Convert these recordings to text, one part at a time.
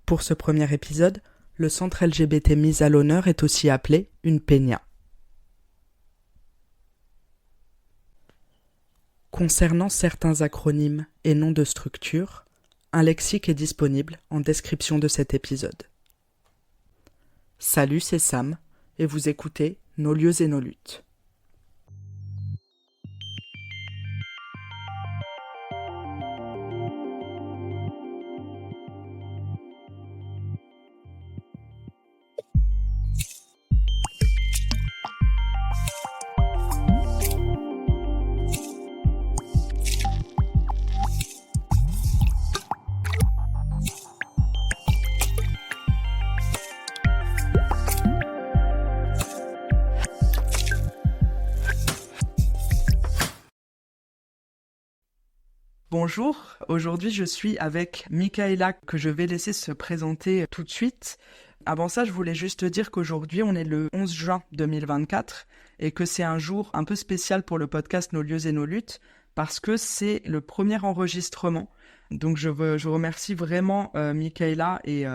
Pour ce premier épisode, le centre LGBT mis à l'honneur est aussi appelé une peña. Concernant certains acronymes et noms de structures, un lexique est disponible en description de cet épisode. Salut, c'est Sam, et vous écoutez Nos lieux et nos luttes. Bonjour, aujourd'hui je suis avec Michaela que je vais laisser se présenter tout de suite. Avant ça, je voulais juste te dire qu'aujourd'hui on est le 11 juin 2024 et que c'est un jour un peu spécial pour le podcast Nos lieux et nos luttes parce que c'est le premier enregistrement. Donc je remercie vraiment Michaela et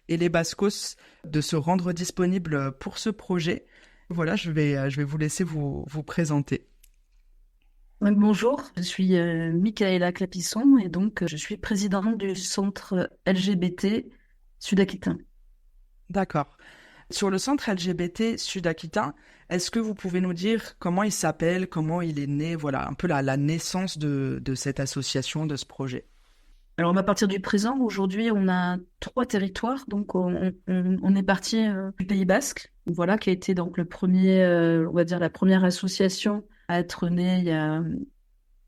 les Bascos de se rendre disponibles pour ce projet. Voilà, je vais vous laisser vous présenter. Bonjour, je suis Michaela Clapisson et donc je suis présidente du centre LGBT Sud-Aquitain. D'accord. Sur le centre LGBT Sud-Aquitain, est-ce que vous pouvez nous dire comment il s'appelle, comment il est né, voilà, un peu la naissance de cette association, de ce projet? Alors à partir du présent, aujourd'hui on a 3 territoires, donc on est parti du Pays Basque, voilà, qui a été donc le premier, on va dire la première association à être née il y a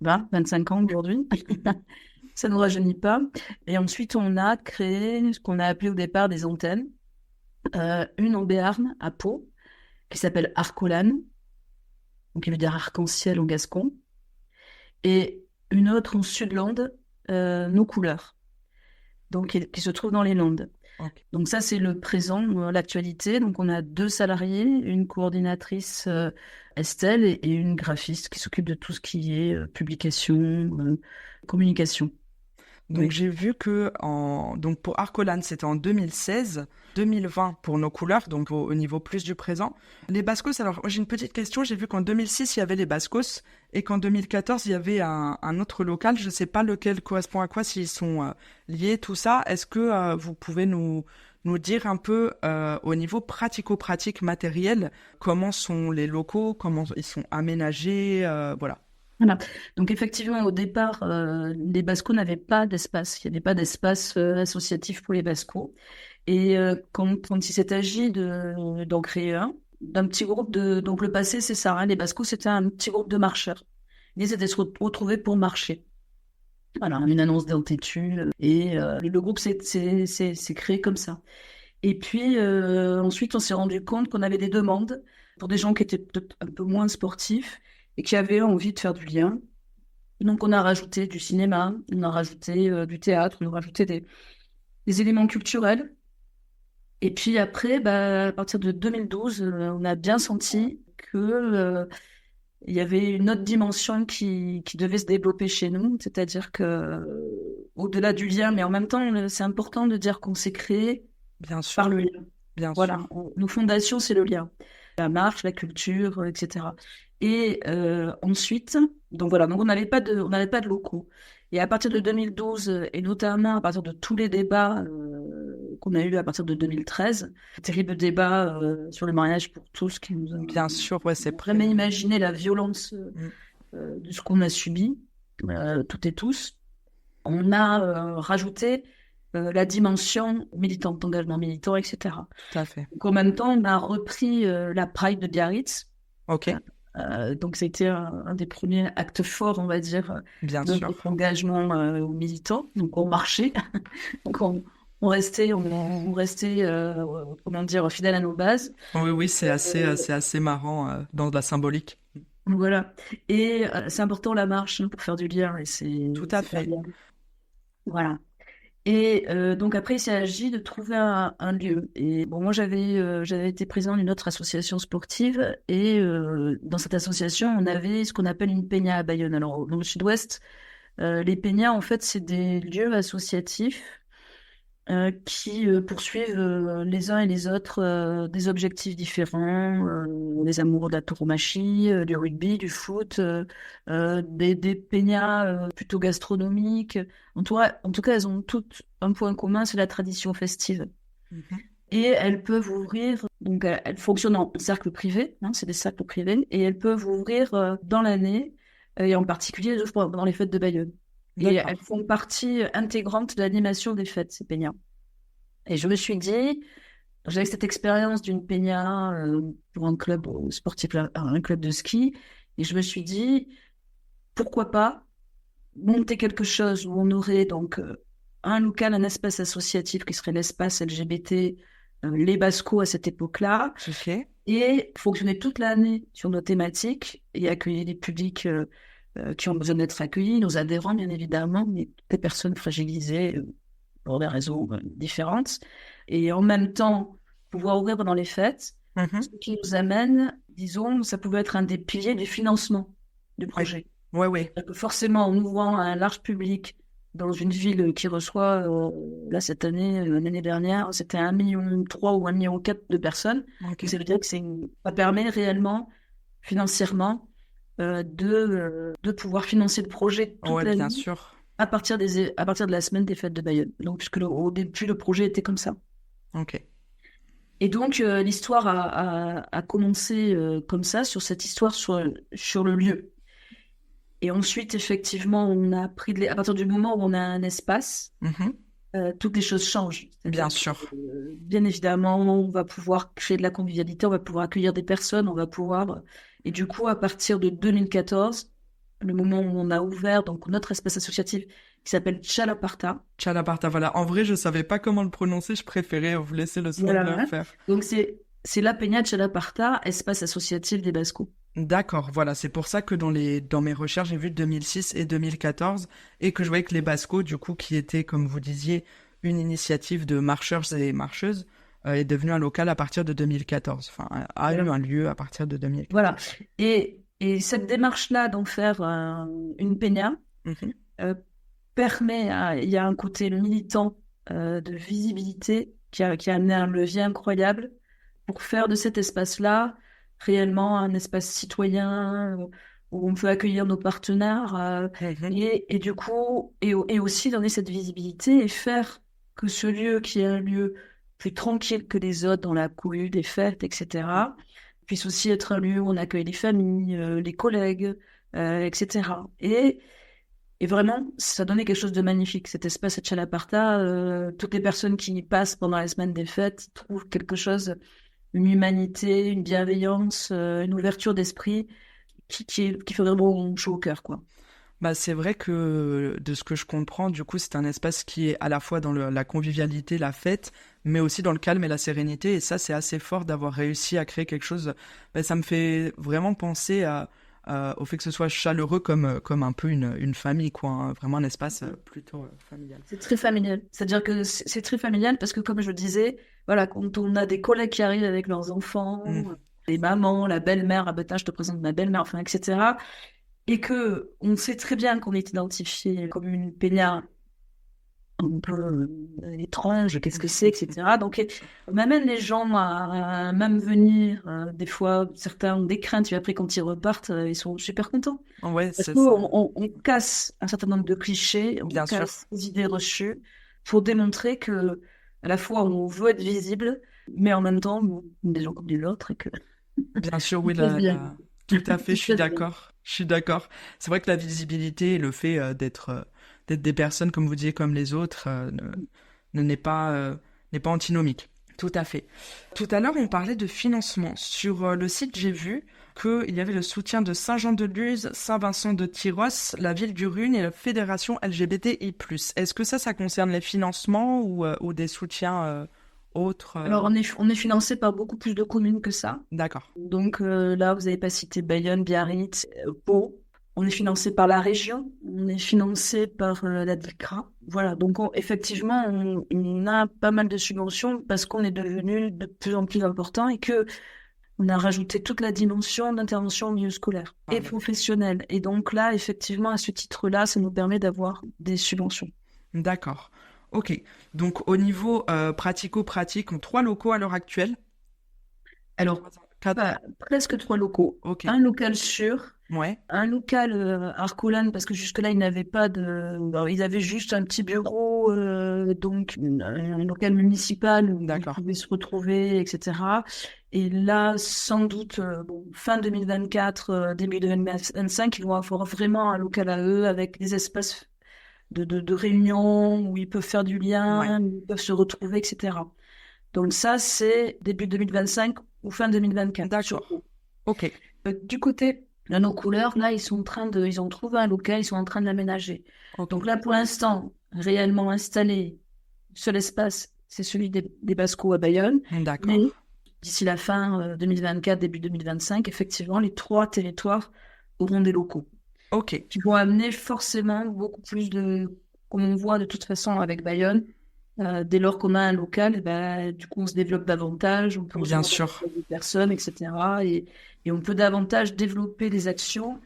25 ans aujourd'hui. Ça ne nous rajeunit pas. Et ensuite on a créé ce qu'on a appelé au départ des antennes. Une en Béarn, à Pau, qui s'appelle Arcolan, donc qui veut dire arc-en-ciel en gascon, et une autre en Sudlande, Nos couleurs, donc qui se trouve dans les Landes. Okay. Donc ça, c'est le présent, l'actualité. Donc on a 2 salariés, une coordinatrice Estelle et une graphiste qui s'occupe de tout ce qui est publication, communication. Donc Oui. j'ai vu que donc pour Arcolan, c'était en 2016, 2020 pour Nos couleurs, donc au niveau plus du présent. Les Bascos, alors j'ai une petite question, j'ai vu qu'en 2006, il y avait les Bascos et qu'en 2014, il y avait un autre local, je ne sais pas lequel correspond à quoi, s'ils sont liés, tout ça. Est-ce que vous pouvez nous dire un peu au niveau pratico-pratique matériel, comment sont les locaux, comment ils sont aménagés, voilà. Voilà. Donc effectivement, au départ, les Bascos n'avaient pas d'espace. Il n'y avait pas d'espace associatif pour les Bascos. Et quand il s'est agi d'en créer d'un petit groupe de... Donc le passé, c'est ça, hein, les Bascos, c'était un petit groupe de marcheurs. Ils étaient se retrouver pour marcher. Voilà, une annonce dans Tétu. Et le groupe s'est créé comme ça. Et puis ensuite, on s'est rendu compte qu'on avait des demandes pour des gens qui étaient peut-être un peu moins sportifs et qui avaient envie de faire du lien. Donc, on a rajouté du cinéma, on a rajouté du théâtre, on a rajouté des éléments culturels. Et puis après, à partir de 2012, on a bien senti que il y avait une autre dimension qui devait se développer chez nous, c'est-à-dire que au-delà du lien, mais en même temps, c'est important de dire qu'on s'est créé Bien sûr, par le lien. bien Voilà, sûr. nos fondations, c'est le lien, la marche, la culture, etc. Et ensuite, donc voilà, donc on n'avait pas de locaux. Et à partir de 2012, et notamment à partir de tous les débats qu'on a eu à partir de 2013, terrible débat sur le mariage pour tous qui nous ont Bien sûr, ouais, c'est jamais imaginé la violence Mm. de ce qu'on a subi, toutes et tous. On a rajouté la dimension militante, d'engagement militant, etc. Tout à fait. Donc, en même temps, on a repris la Pride de Biarritz. Ok, Donc, c'était un des premiers actes forts, on va dire, bien de sûr. notre engagement militant. Donc, on marchait. Donc, on restait, comment dire, fidèle à nos bases. Oui, oui, c'est assez marrant dans de la symbolique. Voilà. Et c'est important la marche pour faire du lien. Et Tout à c'est pas fait. bien. Voilà. Et donc après, il s'agit de trouver un lieu. Et bon, moi, j'avais été présidente d'une autre association sportive. Et dans cette association, on avait ce qu'on appelle une peña à Bayonne. Alors, dans le sud-ouest, les peñas, en fait, c'est des lieux associatifs qui poursuivent les uns et les autres des objectifs différents, les amoureux de la tauromachie, du rugby, du foot, des peignats plutôt gastronomiques. En tout cas, elles ont toutes un point commun, c'est la tradition festive. Mhm. Et elles peuvent ouvrir, donc elles fonctionnent en cercle privé, hein, c'est des cercles privés, et elles peuvent ouvrir dans l'année, et en particulier je crois, dans les fêtes de Bayonne. Et elles D'accord. font partie intégrante de l'animation des fêtes, ces peignats. Et je me suis dit, j'avais cette expérience d'une peña pour un club sportif, un club de ski, et je me suis dit, pourquoi pas monter quelque chose où on aurait donc un local, un espace associatif qui serait l'espace LGBT, les Bascos à cette époque-là, Ok. et fonctionner toute l'année sur nos thématiques et accueillir les publics qui ont besoin d'être accueillis, nos adhérents bien évidemment, mais toutes les personnes fragilisées pour des raisons différentes, et en même temps pouvoir ouvrir pendant les fêtes, ce Mhm. qui nous amène, disons, ça pouvait être un des piliers du financement du Ouais. projet. Ouais, ouais. C'est-à-dire que forcément, en ouvrant à un large public dans une ville qui reçoit, là cette année, l'année dernière, c'était 1,3 million ou 1,4 million de personnes, Ok. donc ça veut dire que ça permet réellement, financièrement, de pouvoir financer le projet toute Ouais, bien l'année sûr. à partir de la semaine des fêtes de Bayonne. Donc, puisque au début, le projet était comme ça. Ok. Et donc, l'histoire a commencé comme ça, sur cette histoire sur le lieu. Et ensuite, effectivement, on a à partir du moment où on a un espace, Mhm. toutes les choses changent. Bien C'est-à-dire que, sûr. bien évidemment, on va pouvoir créer de la convivialité, on va pouvoir accueillir des personnes, on va pouvoir... Et du coup, à partir de 2014, le moment où on a ouvert donc notre espace associatif qui s'appelle Chalaparta. Chalaparta, voilà. En vrai, je savais pas comment le prononcer, je préférais vous laisser le soin de le Voilà. faire. Donc, c'est la Peña de Chalaparta, espace associatif des Bascos. D'accord, voilà, c'est pour ça que dans mes recherches, j'ai vu 2006 et 2014 et que je voyais que les Bascos, du coup, qui était, comme vous disiez, une initiative de marcheurs et marcheuses, est devenu un local à partir de 2014. Enfin, a eu Voilà. un lieu à partir de 2014. Voilà. Et cette démarche-là d'en faire une peña Mhm. euh, il y a un côté militant de visibilité qui a amené un levier incroyable pour faire de cet espace-là réellement un espace citoyen où on peut accueillir nos partenaires Mhm. et du coup, et aussi donner cette visibilité et faire que ce lieu qui est un lieu plus tranquille que les autres dans la cohue des fêtes, etc., puisse aussi être un lieu où on accueille les familles, les collègues, etc. Et vraiment, ça donnait quelque chose de magnifique. Cet espace à Chalaparta, toutes les personnes qui y passent pendant la semaine des fêtes trouvent quelque chose, une humanité, une bienveillance, une ouverture d'esprit qui fait vraiment chaud au cœur, quoi. Bah, c'est vrai que de ce que je comprends, du coup, c'est un espace qui est à la fois dans la convivialité, la fête, mais aussi dans le calme et la sérénité. Et ça, c'est assez fort d'avoir réussi à créer quelque chose. Bah, ça me fait vraiment penser au fait que ce soit chaleureux comme un peu une famille, quoi, hein. Vraiment un espace plutôt familial. C'est très familial. C'est-à-dire que c'est très familial parce que, comme je le disais, voilà, quand on a des collègues qui arrivent avec leurs enfants, Mm. les mamans, la belle-mère, ah ben, tiens, je te présente ma belle-mère, enfin, etc. Et que on sait très bien qu'on est identifié comme une peña un peu étrange, qu'est-ce que c'est, etc. Donc, on amène les gens à même venir. Des fois, certains ont des craintes, et après, quand ils repartent, ils sont super contents. Ouais, Parce c'est qu'on ça. on casse un certain nombre de clichés, on Bien sûr. casse des idées reçues pour démontrer que, à la fois, on veut être visible, mais en même temps, on est des gens comme les autres et que Bien sûr, tout oui, se passe bien. tout à fait, Tout je se suis passe bien. d'accord. Je suis d'accord. C'est vrai que la visibilité et le fait d'être des personnes, comme vous disiez, comme les autres, n'est pas antinomique. Tout à fait. Tout à l'heure, on parlait de financement. Sur le site, j'ai vu qu'il y avait le soutien de Saint-Jean-de-Luz, Saint-Vincent de Tyrosse, la ville du Rhône et la fédération LGBTI+. Est-ce que ça concerne les financements ou des soutiens autres Alors, on est financé par beaucoup plus de communes que ça. D'accord. Donc là, vous n'avez pas cité Bayonne, Biarritz, Pau. On est financé par la région, on est financé par la DICRA. Voilà, donc effectivement, on a pas mal de subventions parce qu'on est devenu de plus en plus important et que on a rajouté toute la dimension d'intervention au milieu scolaire Ah, et bah, professionnel. Et donc là, effectivement, à ce titre-là, ça nous permet d'avoir des subventions. d'accord. Ok. Donc, au niveau pratico-pratique, on 3 locaux à l'heure actuelle. Alors, 4. presque 3 locaux. Ok. Un local sûr, Ouais. un local Arcolan, parce que jusque-là, ils n'avaient pas de... alors, ils avaient juste un petit bureau, donc un local municipal où ils D'accord. pouvaient se retrouver, etc. Et là, sans doute, fin 2024, début 2025, ils vont avoir vraiment un local à eux avec des espaces de réunion où ils peuvent faire du Ouais. lien, où ils peuvent se retrouver, etc. Donc ça, c'est début 2025 ou fin 2024, D'accord. surtout. Ok. Du côté de nos couleurs, là, ils ont trouvé un local, ils sont en train de l'aménager. Ok. Donc là, pour l'instant, réellement installé, seul espace, c'est celui des Bascos à Bayonne. D'accord. Mais d'ici la fin 2024, début 2025, effectivement, les 3 territoires auront des locaux Ok. qui vont amener forcément beaucoup plus de, comme on voit de toute façon avec Bayonne, dès lors qu'on a un local, du coup, on se développe davantage, on peut Bien recevoir sûr. davantage de personnes, etc. Et on peut davantage développer des actions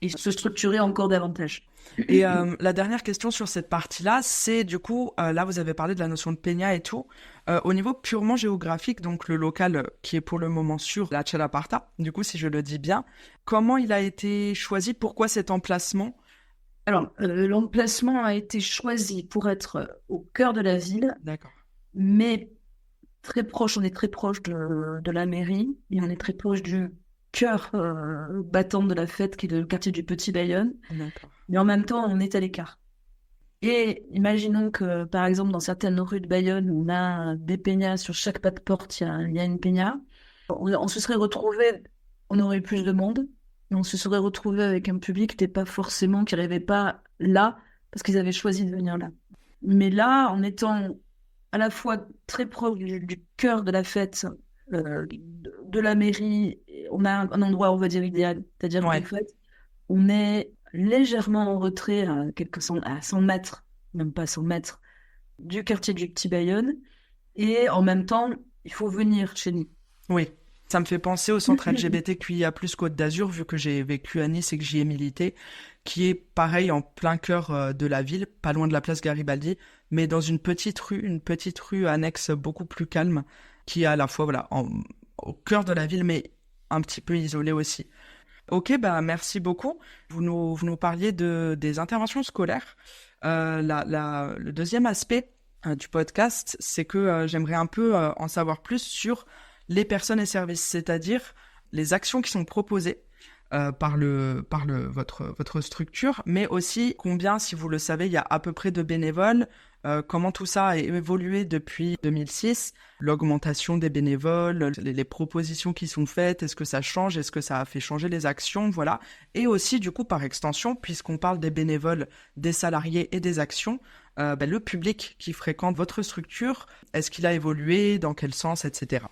et se structurer encore davantage. Et la dernière question sur cette partie-là, c'est du coup, là vous avez parlé de la notion de peña et tout. Au niveau purement géographique, donc le local qui est pour le moment sur la Chalaparta, du coup si je le dis bien, comment il a été choisi? Pourquoi cet emplacement? Alors, l'emplacement a été choisi pour être au cœur de la ville, D'accord. mais on est très proche de la mairie et on est très proche du cœur battant de la fête qui est le quartier du Petit Bayonne, D'accord. mais en même temps, on est à l'écart. Et imaginons que, par exemple, dans certaines rues de Bayonne, on a des peñas, sur chaque pas de porte, il y a une peña. On se serait retrouvé, on aurait eu plus de monde, et on se serait retrouvé avec un public qui n'était pas forcément, qui n'arrivait pas là, parce qu'ils avaient choisi de venir là. Mais là, en étant à la fois très proche du cœur de la fête, de la mairie, on a un endroit, on va dire, idéal. C'est-à-dire qu'en Ouais. fait, on est légèrement en retrait à 100 mètres, même pas 100 mètres, du quartier du Petit Bayonne. Et en même temps, il faut venir chez nous. Oui. Ça me fait penser au centre LGBTQIA+ Côte d'Azur, vu que j'ai vécu à Nice et que j'y ai milité, qui est pareil en plein cœur de la ville, pas loin de la place Garibaldi, mais dans une petite rue annexe beaucoup plus calme, qui est à la fois voilà, au cœur de la ville, mais un petit peu isolée aussi. Ok, bah merci beaucoup. Vous nous parliez des interventions scolaires. Le deuxième aspect du podcast, c'est que j'aimerais un peu en savoir plus sur les personnes et services, c'est-à-dire les actions qui sont proposées votre structure, mais aussi combien, si vous le savez, il y a à peu près de bénévoles, comment tout ça a évolué depuis 2006, l'augmentation des bénévoles, les propositions qui sont faites, est-ce que ça change, est-ce que ça a fait changer les actions, voilà. Et aussi, du coup, par extension, puisqu'on parle des bénévoles, des salariés et des actions, le public qui fréquente votre structure, est-ce qu'il a évolué, dans quel sens, etc.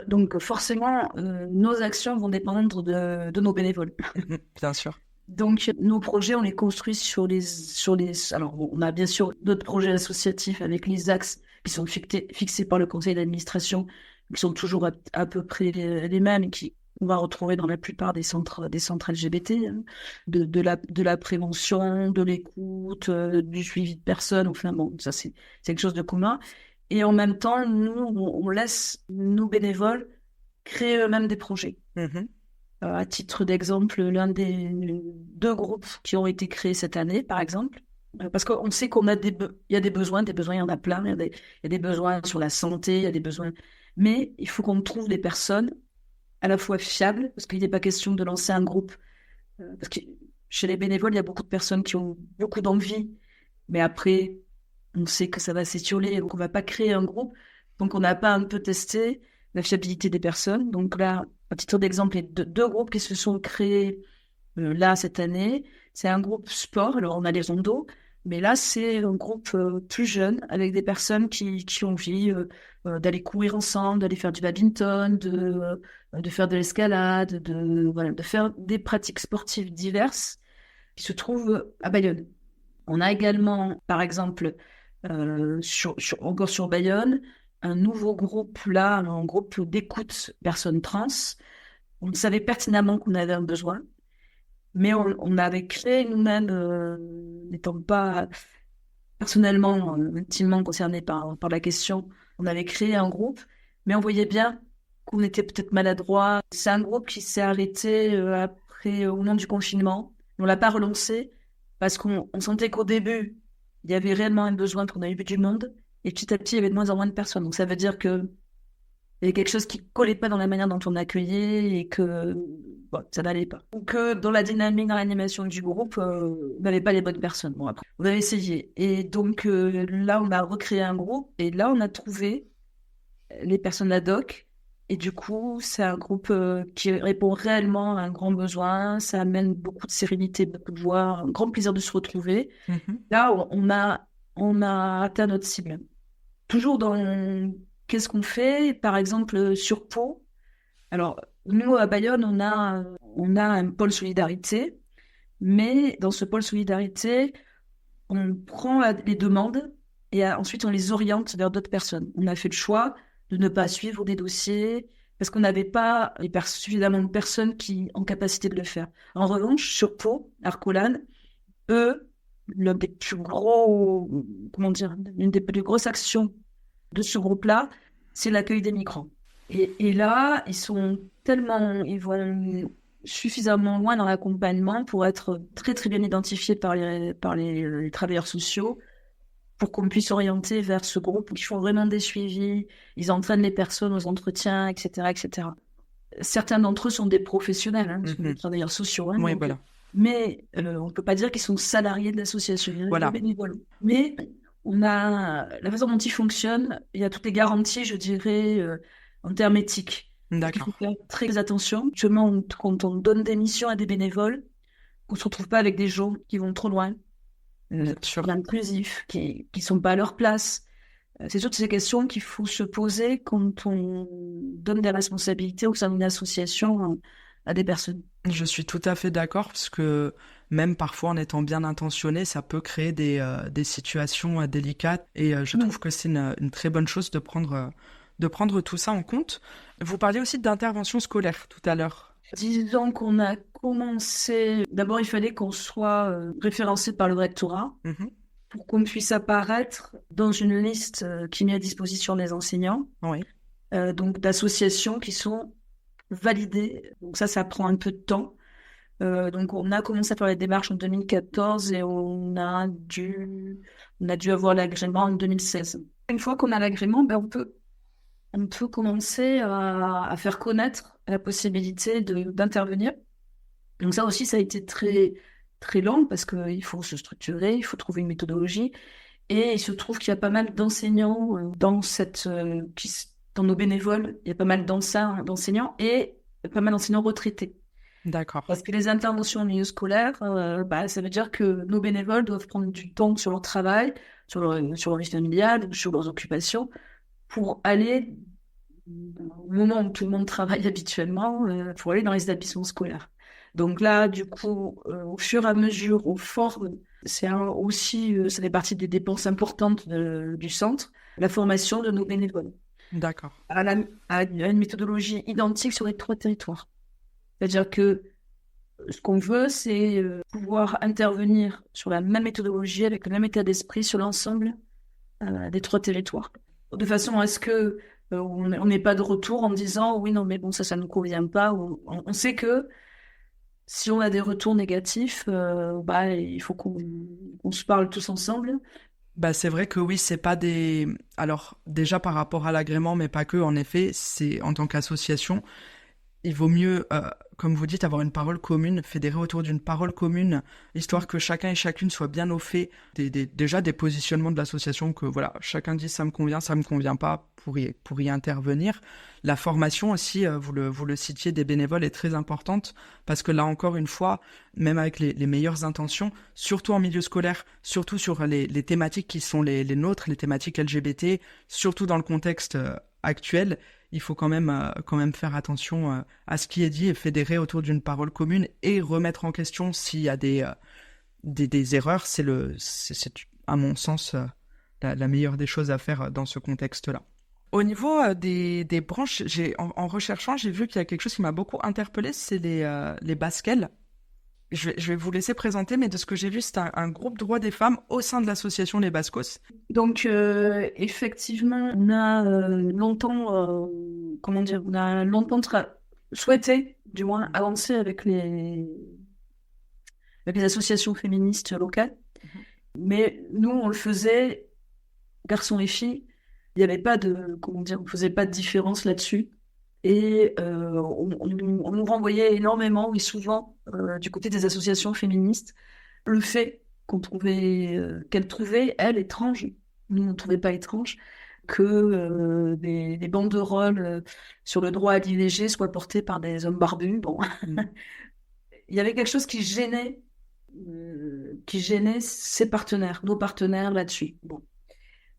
Donc forcément, nos actions vont dépendre de nos bénévoles. Bien sûr. Donc nos projets, on les construit Alors on a bien sûr d'autres projets associatifs avec les axes qui sont fixés par le conseil d'administration, qui sont toujours à peu près les mêmes, qu'on va retrouver dans la plupart des centres LGBT, hein, de la prévention, de l'écoute, du suivi de personnes. Enfin bon, ça c'est quelque chose de commun. Et en même temps, nous, on laisse nos bénévoles créer eux-mêmes des projets. Mhm. À titre d'exemple, l'un des 2 groupes qui ont été créés cette année, par exemple, parce qu'on sait qu'on a il y a des besoins, il y en a plein, il y a des besoins sur la santé, il y a des besoins, mais il faut qu'on trouve des personnes à la fois fiables, parce qu'il n'est pas question de lancer un groupe, parce que chez les bénévoles, il y a beaucoup de personnes qui ont beaucoup d'envie, mais après, on sait que ça va s'étioler, donc on va pas créer un groupe, donc on n'a pas un peu testé la fiabilité des personnes. Donc là, à titre d'exemple, il y a 2 groupes qui se sont créés là cette année. C'est un groupe sport, alors on a les rondeaux, mais là c'est un groupe plus jeune avec des personnes qui ont envie d'aller courir ensemble, d'aller faire du badminton, de faire de l'escalade, voilà, de faire des pratiques sportives diverses qui se trouvent à Bayonne. On a également, par exemple, encore sur Bayonne, un nouveau groupe là, un groupe d'écoute personnes trans. On savait pertinemment qu'on avait un besoin, mais on avait créé nous-mêmes, n'étant pas personnellement, intimement concernés par la question, on avait créé un groupe, mais on voyait bien qu'on était peut-être maladroit. C'est un groupe qui s'est arrêté après, au moment du confinement. On l'a pas relancé parce qu'on sentait qu'au début, il y avait réellement un besoin qu'on a eu du monde, et petit à petit, il y avait de moins en moins de personnes. Donc ça veut dire que il y avait quelque chose qui collait pas dans la manière dont on accueillait et que bon, ça n'allait pas. Ou que dans la dynamique, dans l'animation du groupe, on n'avait pas les bonnes personnes. Bon, après, on avait essayé. Et donc là, on a recréé un groupe et là, on a trouvé les personnes ad hoc. Et du coup, c'est un groupe qui répond réellement à un grand besoin. Ça amène beaucoup de sérénité, beaucoup de joie, un grand plaisir de se retrouver. Là, on a atteint notre cible. Toujours dans qu'est-ce qu'on fait, par exemple, sur Pau. Alors, nous, à Bayonne, on a un pôle solidarité, mais dans ce pôle solidarité, on prend les demandes et ensuite on les oriente vers d'autres personnes. On a fait le choix de ne pas suivre des dossiers parce qu'on n'avait pas suffisamment de personnes qui en capacité de le faire. En revanche, sur Pau, Arcolan, eux, l'un des plus gros, comment dire, l'une des plus grosses actions de ce groupe-là, c'est l'accueil des migrants. Et là, ils vont suffisamment loin dans l'accompagnement pour être très très bien identifiés par les travailleurs sociaux pour qu'on puisse orienter vers ce groupe qui font vraiment des suivis, ils entraînent les personnes aux entretiens, etc., etc. Certains d'entre eux sont des professionnels, sont des travailleurs sociaux. Oui, donc, voilà. mais on ne peut pas dire qu'ils sont salariés de l'association, ils sont Voilà. bénévoles. Mais on a la façon dont ils fonctionnent, il y a toutes les garanties, je dirais, en termes éthiques. Il D'accord. faut faire très attention. Justement, quand on donne des missions à des bénévoles, qu'on ne se retrouve pas avec des gens qui vont trop loin, intrusifs, qui ne sont pas à leur place. C'est toutes ces questions qu'il faut se poser quand on donne des responsabilités au sein d'une association à des personnes. Je suis tout à fait d'accord parce que même parfois en étant bien intentionné, ça peut créer des situations délicates et je trouve que c'est une très bonne chose de prendre tout ça en compte. Vous parliez aussi d'intervention scolaire tout à l'heure. Disons qu'on a commencé... D'abord, il fallait qu'on soit référencé par le rectorat pour qu'on puisse apparaître dans une liste qui met à disposition des enseignants, Oui. donc d'associations qui sont validées. Donc ça prend un peu de temps. Donc on a commencé à faire les démarches en 2014 et on a dû avoir l'agrément en 2016. Une fois qu'on a l'agrément, on peut commencer à faire connaître la possibilité d'intervenir. Donc ça aussi, ça a été très, très lent parce qu'il faut se structurer, il faut trouver une méthodologie. Et il se trouve qu'il y a pas mal d'enseignants dans nos bénévoles, il y a pas mal d'enseignants et pas mal d'enseignants retraités. D'accord. Parce que les interventions au milieu scolaire, ça veut dire que nos bénévoles doivent prendre du temps sur leur travail, sur leur vie familiale, sur leurs occupations, pour aller, au moment où tout le monde travaille habituellement, pour aller dans les établissements scolaires. Donc là, du coup, au fur et à mesure, au fort, ça fait partie des dépenses importantes du centre, la formation de nos bénévoles. D'accord. À une méthodologie identique sur les 3 territoires. C'est-à-dire que ce qu'on veut, c'est pouvoir intervenir sur la même méthodologie, avec le même état d'esprit sur l'ensemble des 3 territoires. De façon à ce que on n'ait pas de retour en disant oui, non, mais bon, ça ne nous convient pas. On sait que si on a des retours négatifs, il faut qu'on se parle tous ensemble. Bah, c'est vrai que oui, c'est pas des... Alors, déjà par rapport à l'agrément, mais pas que, en effet, c'est en tant qu'association, il vaut mieux, comme vous dites, avoir une parole commune, fédérer autour d'une parole commune, histoire que chacun et chacune soit bien au fait déjà des positionnements de l'association, que voilà, chacun dit ça me convient pas pour y intervenir. La formation aussi, vous le citiez, des bénévoles est très importante, parce que là encore une fois, même avec les meilleures intentions, surtout en milieu scolaire, surtout sur les thématiques qui sont les nôtres, les thématiques LGBT, surtout dans le contexte actuel, il faut quand même faire attention à ce qui est dit et fédérer autour d'une parole commune et remettre en question s'il y a des erreurs. C'est à mon sens la meilleure des choses à faire dans ce contexte-là. Au niveau des branches, en recherchant, j'ai vu qu'il y a quelque chose qui m'a beaucoup interpellée, c'est les BASCEL. je vais vous laisser présenter, mais de ce que j'ai vu, c'est un groupe droit des femmes au sein de l'association Les Bascos. Donc, effectivement, on a longtemps, comment dire, on a longtemps souhaité, du moins, avancer avec les associations féministes locales. Mhm. Mais nous, on le faisait, garçons et filles. Il n'y avait pas de, comment dire, on faisait pas de différence là-dessus. Et on nous renvoyait énormément, et souvent, du côté des associations féministes, le fait qu'elle trouvait, elle, étrange, nous, on ne trouvait pas étrange, que des banderoles sur le droit à l'IVG soient portées par des hommes barbus. Bon, Mm. il y avait quelque chose qui gênait ses partenaires, nos partenaires là-dessus. Bon.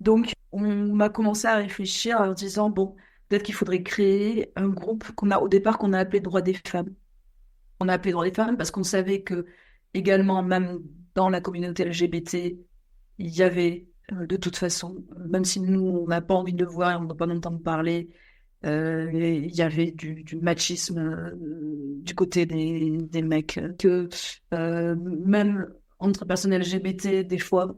Donc, on a commencé à réfléchir en disant, bon, peut-être qu'il faudrait créer un groupe au départ, qu'on a appelé Droits des femmes. On a appelé Droits des femmes parce qu'on savait que, également, même dans la communauté LGBT, il y avait, de toute façon, même si nous, on n'a pas envie de le voir, on n'a pas d'entendre parler, il y avait du machisme du côté des mecs, que même entre personnes LGBT, des fois,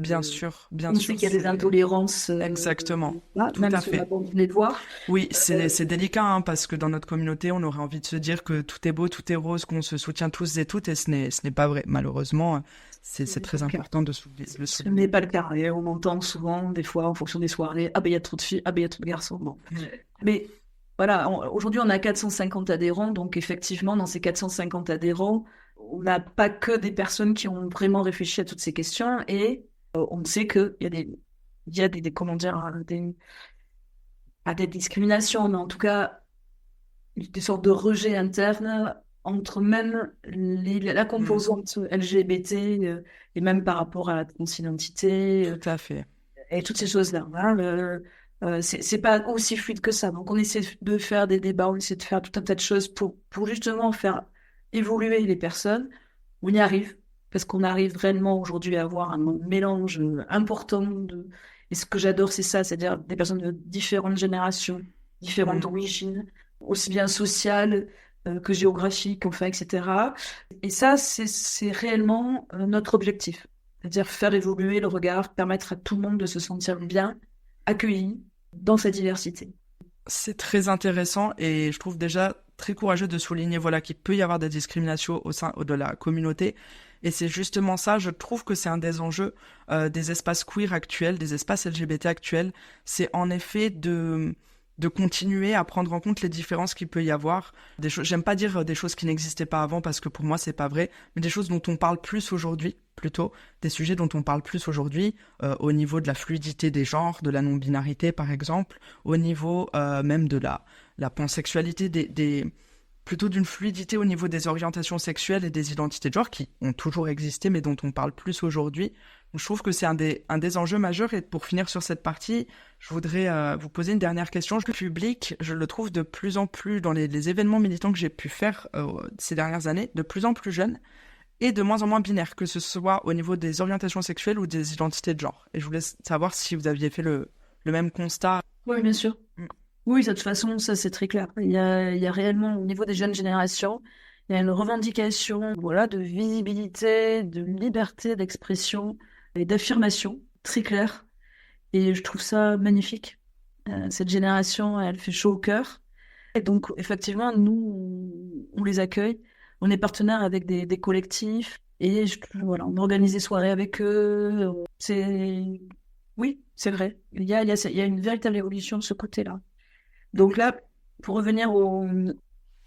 Bien on sûr, sait qu'il y a des intolérances, exactement. là, Tout même à si on n'a fait. pas envie de les voir. Oui, Euh, c'est délicat, hein, parce que dans notre communauté, on aurait envie de se dire que tout est beau, tout est rose, qu'on se soutient tous et toutes, et ce n'est pas vrai. Malheureusement, c'est très important de le Ce souligner. n'est pas le cas. Et on entend souvent, des fois, en fonction des soirées, ah ben il y a trop de filles, ah ben il y a trop de garçons. Bon. Mais voilà, aujourd'hui on a 450 adhérents, donc effectivement, dans ces 450 adhérents, on n'a pas que des personnes qui ont vraiment réfléchi à toutes ces questions, et on sait qu'il y a comment dire, pas des discriminations, mais en tout cas, des sortes de rejets internes entre même la Mm. composante LGBT, et même par rapport à la transidentité, Tout à fait. et toutes ces choses-là. Hein, c'est pas aussi fluide que ça. Donc, on essaie de faire des débats, on essaie de faire tout un tas de choses pour justement faire évoluer les personnes. On y arrive, parce qu'on arrive réellement aujourd'hui à avoir un mélange important et ce que j'adore, c'est ça, c'est-à-dire des personnes de différentes générations, différentes Mm. origines, aussi bien sociales que géographiques, enfin, etc. Et ça, c'est réellement notre objectif. C'est-à-dire faire évoluer le regard, permettre à tout le monde de se sentir bien, accueilli dans sa diversité. C'est très intéressant et je trouve déjà très courageux de souligner voilà, qu'il peut y avoir des discriminations au sein de la communauté. Et c'est justement ça, je trouve que c'est un des enjeux des espaces queer actuels, des espaces LGBT actuels. C'est en effet de continuer à prendre en compte les différences qu'il peut y avoir. J'aime pas dire des choses qui n'existaient pas avant parce que pour moi c'est pas vrai, mais des choses dont on parle plus aujourd'hui, plutôt, des sujets dont on parle plus aujourd'hui, au niveau de la fluidité des genres, de la non-binarité par exemple, au niveau même de la pansexualité, plutôt d'une fluidité au niveau des orientations sexuelles et des identités de genre qui ont toujours existé mais dont on parle plus aujourd'hui. Je trouve que c'est un des enjeux majeurs. Et pour finir sur cette partie, je voudrais vous poser une dernière question. Le public, je le trouve de plus en plus dans les événements militants que j'ai pu faire ces dernières années, de plus en plus jeune et de moins en moins binaire, que ce soit au niveau des orientations sexuelles ou des identités de genre. Et je voulais savoir si vous aviez fait le même constat. Oui, bien sûr. Mm. Oui, de toute façon, ça c'est très clair. Il y a réellement, au niveau des jeunes générations, il y a une revendication, voilà, de visibilité, de liberté d'expression et d'affirmation, très claire. Et je trouve ça magnifique. Cette génération, elle fait chaud au cœur. Et donc, effectivement, nous, on les accueille. On est partenaire avec des collectifs. Et voilà, on organise des soirées avec eux. Oui, c'est vrai. Il y a une véritable évolution de ce côté-là. Donc là, pour revenir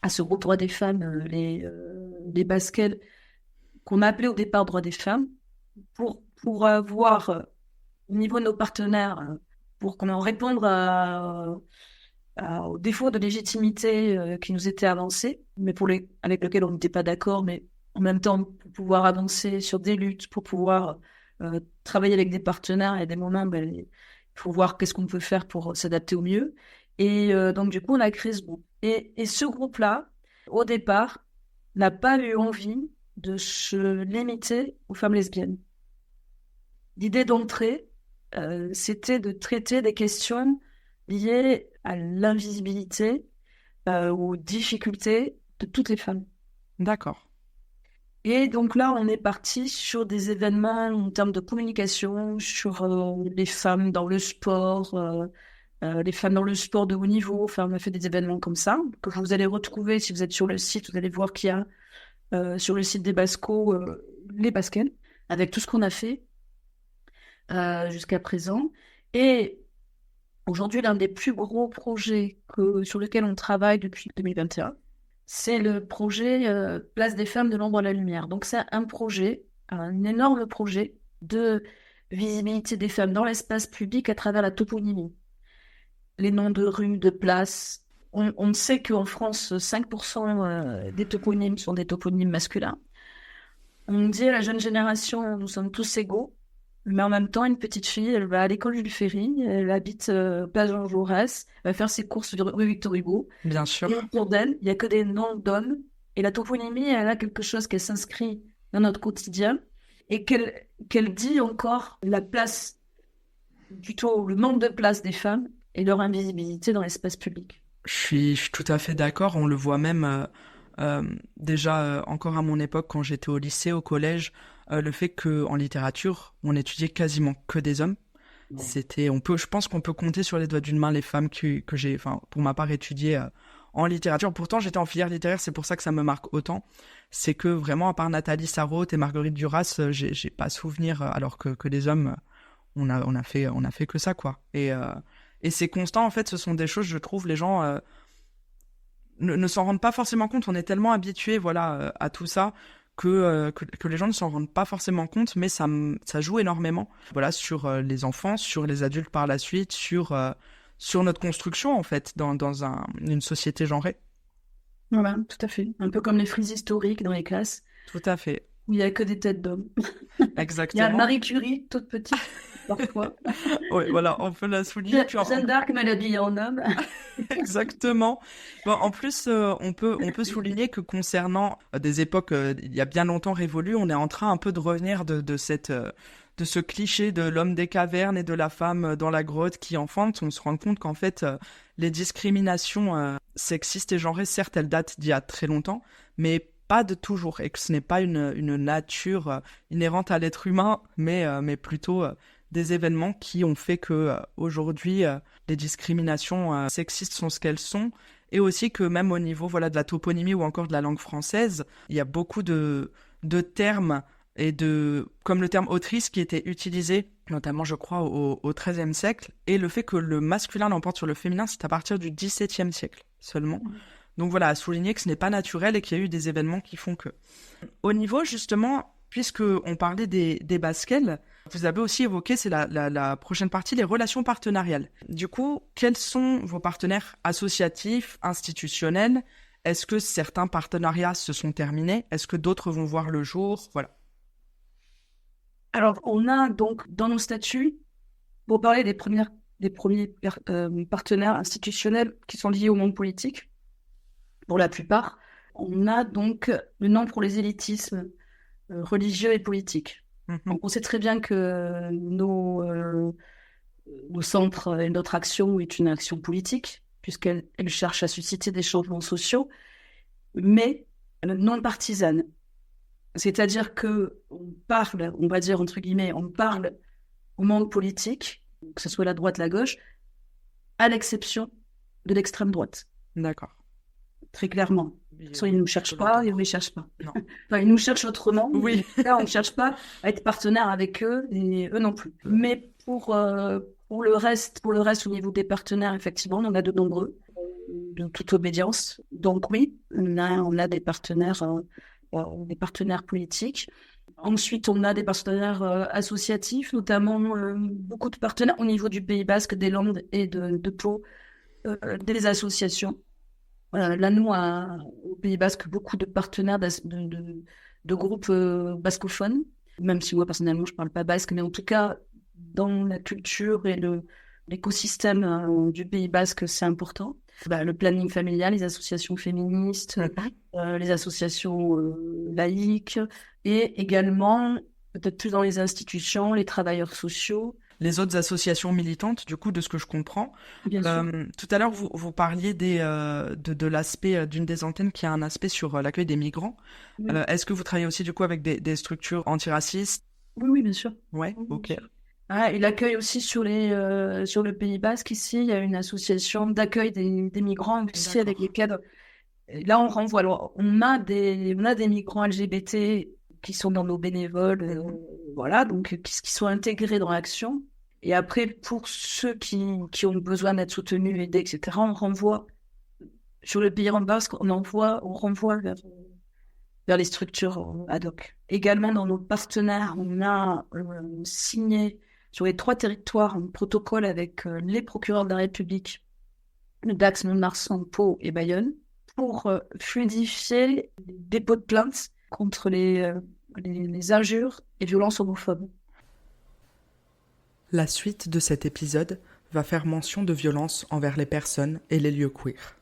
à ce groupe droit des femmes, les baskets qu'on a appelé au départ droit des femmes, pour avoir, au niveau de nos partenaires, pour qu'on en réponde aux défauts de légitimité qui nous étaient avancés, mais avec lesquels on n'était pas d'accord, mais en même temps, pour pouvoir avancer sur des luttes, pour pouvoir travailler avec des partenaires, et à des moments, ben, il faut voir qu'est-ce qu'on peut faire pour s'adapter au mieux. Et donc, du coup, on a créé ce groupe. Et ce groupe-là, au départ, n'a pas eu envie de se limiter aux femmes lesbiennes. L'idée d'entrée, c'était de traiter des questions liées à l'invisibilité, aux difficultés de toutes les femmes. D'accord. Et donc là, on est parti sur des événements en termes de communication, sur les femmes dans le sport, les femmes dans le sport de haut niveau. Enfin, on a fait des événements comme ça, que vous allez retrouver si vous êtes sur le site. Vous allez voir qu'il y a sur le site des Bascos les baskets, avec tout ce qu'on a fait jusqu'à présent. Et aujourd'hui, l'un des plus gros projets sur lequel on travaille depuis 2021, c'est le projet Place des femmes de l'ombre à la lumière. Donc c'est un énorme projet de visibilité des femmes dans l'espace public à travers la toponymie. Les noms de rues, de places. On sait qu'en France, 5% des toponymes sont des toponymes masculins. On dit à la jeune génération, nous sommes tous égaux. Mais en même temps, une petite fille, elle va à l'école Jules Ferry, elle habite place Jean Jaurès, elle va faire ses courses rue Victor Hugo. Bien sûr. Et autour d'elle, il n'y a que des noms d'hommes. Et la toponymie, elle a quelque chose qui s'inscrit dans notre quotidien et qu'elle dit encore la place, plutôt le manque de place des femmes et leur invisibilité dans l'espace public. Je suis tout à fait d'accord. On le voit même déjà encore à mon époque quand j'étais au lycée, au collège, le fait que en littérature, on étudiait quasiment que des hommes. Je pense qu'on peut compter sur les doigts d'une main les femmes que j'ai, enfin, pour ma part, étudiées en littérature. Pourtant, j'étais en filière littéraire, c'est pour ça que ça me marque autant. C'est que vraiment, à part Nathalie Sarraute et Marguerite Duras, j'ai pas souvenir, alors que les hommes, on a fait que ça, quoi. Et c'est constant, en fait, ce sont des choses, je trouve, les gens ne s'en rendent pas forcément compte. On est tellement habitués, voilà, à tout ça que les gens ne s'en rendent pas forcément compte, mais ça joue énormément, voilà, sur les enfants, sur les adultes par la suite, sur notre construction, en fait, dans une société genrée. Voilà, tout à fait. Un peu comme les frises historiques dans les classes, Tout à fait. où il n'y a que des têtes d'hommes. Exactement. Il y a Marie Curie, toute petite, parfois. Oui, voilà, on peut la souligner. Jeanne d'Arc mal habillée en homme. Exactement. Bon, en plus, on peut souligner que concernant des époques il y a bien longtemps révolues, on est en train un peu de revenir de ce cliché de l'homme des cavernes et de la femme dans la grotte qui enfante. On se rend compte qu'en fait, les discriminations sexistes et genrées, certes, elles datent d'il y a très longtemps, mais pas de toujours, et que ce n'est pas une nature inhérente à l'être humain, mais plutôt des événements qui ont fait que aujourd'hui les discriminations sexistes sont ce qu'elles sont, et aussi que même au niveau, voilà, de la toponymie ou encore de la langue française, il y a beaucoup de termes comme le terme autrice qui était utilisé notamment, je crois, au XIIIe siècle, et le fait que le masculin l'emporte sur le féminin, c'est à partir du XVIIe siècle seulement. Donc voilà, à souligner que ce n'est pas naturel et qu'il y a eu des événements qui font que. Au niveau, justement, puisque on parlait des baskets, vous avez aussi évoqué, c'est la prochaine partie, les relations partenariales. Du coup, quels sont vos partenaires associatifs, institutionnels? Est-ce que certains partenariats se sont terminés? Est-ce que d'autres vont voir le jour? Voilà. Alors, on a donc dans nos statuts, pour parler des premiers partenaires institutionnels qui sont liés au monde politique, pour la plupart, on a donc le nom pour les élitismes religieux et politiques. Donc, on sait très bien que nos centres et notre action est une action politique, puisqu'elle cherche à susciter des changements sociaux, mais non partisane. C'est-à-dire que on parle, on va dire entre guillemets, on parle au monde politique, que ce soit la droite, la gauche, à l'exception de l'extrême droite. D'accord. Très clairement. Soit ils ne nous cherchent pas, ils ne les cherchent pas. Non. Enfin, ils nous cherchent autrement. Oui. Là, on ne cherche pas à être partenaire avec eux, et eux non plus. Mais pour le reste, au niveau des partenaires, effectivement, on en a de nombreux, de toute obédience. Donc oui, on a des partenaires politiques. Ensuite, on a des partenaires associatifs, notamment beaucoup de partenaires au niveau du Pays Basque, des Landes et de Pau, des associations. Là, nous, au Pays Basque, beaucoup de partenaires de groupes bascophones, même si moi, personnellement, je ne parle pas basque, mais en tout cas, dans la culture et l'écosystème du Pays Basque, c'est important. Le planning familial, les associations féministes, les associations laïques, et également, peut-être plus dans les institutions, les travailleurs sociaux. les autres associations militantes, du coup, de ce que je comprends. Bien sûr. Tout à l'heure, vous parliez de l'aspect d'une des antennes qui a un aspect sur l'accueil des migrants. Oui, Est-ce que vous travaillez aussi, du coup, avec des structures antiracistes? oui, oui, bien sûr. Ouais, Oui, bien ok. sûr. Ah, il accueille aussi sur le Pays Basque, ici, il y a une association d'accueil des migrants aussi avec D'accord. lesquels, là, on renvoie. Alors, on a des migrants LGBT qui sont dans nos bénévoles, voilà, donc qui sont intégrés dans l'action. Et après, pour ceux qui ont besoin d'être soutenus, aidés, etc., on renvoie sur le Pays Basque, on renvoie vers les structures ad hoc. Également, dans nos partenaires, on a signé sur les 3 territoires un protocole avec les procureurs de la République, le Dax, Mont-de-Marsan, Pau et Bayonne, pour fluidifier les dépôts de plainte contre les injures et violences homophobes. La suite de cet épisode va faire mention de violences envers les personnes et les lieux queer.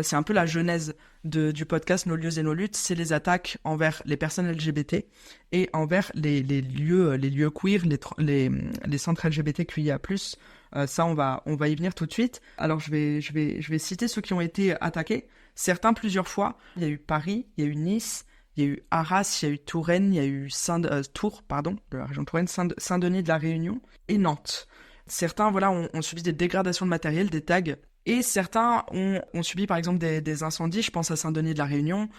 C'est un peu la genèse du podcast Nos lieux et nos luttes, c'est les attaques envers les personnes LGBT et envers les lieux queer, les centres LGBTQIA+. Ça, on va y venir tout de suite. Alors, je vais citer ceux qui ont été attaqués. Certains plusieurs fois. Il y a eu Paris, il y a eu Nice, il y a eu Arras, il y a eu Touraine, il y a eu Tours, pardon, de la région de Touraine, Saint-Denis de la Réunion et Nantes. Certains, voilà, ont subi des dégradations de matériel, des tags. Et certains ont subi par exemple des incendies, je pense à Saint-Denis de la Réunion,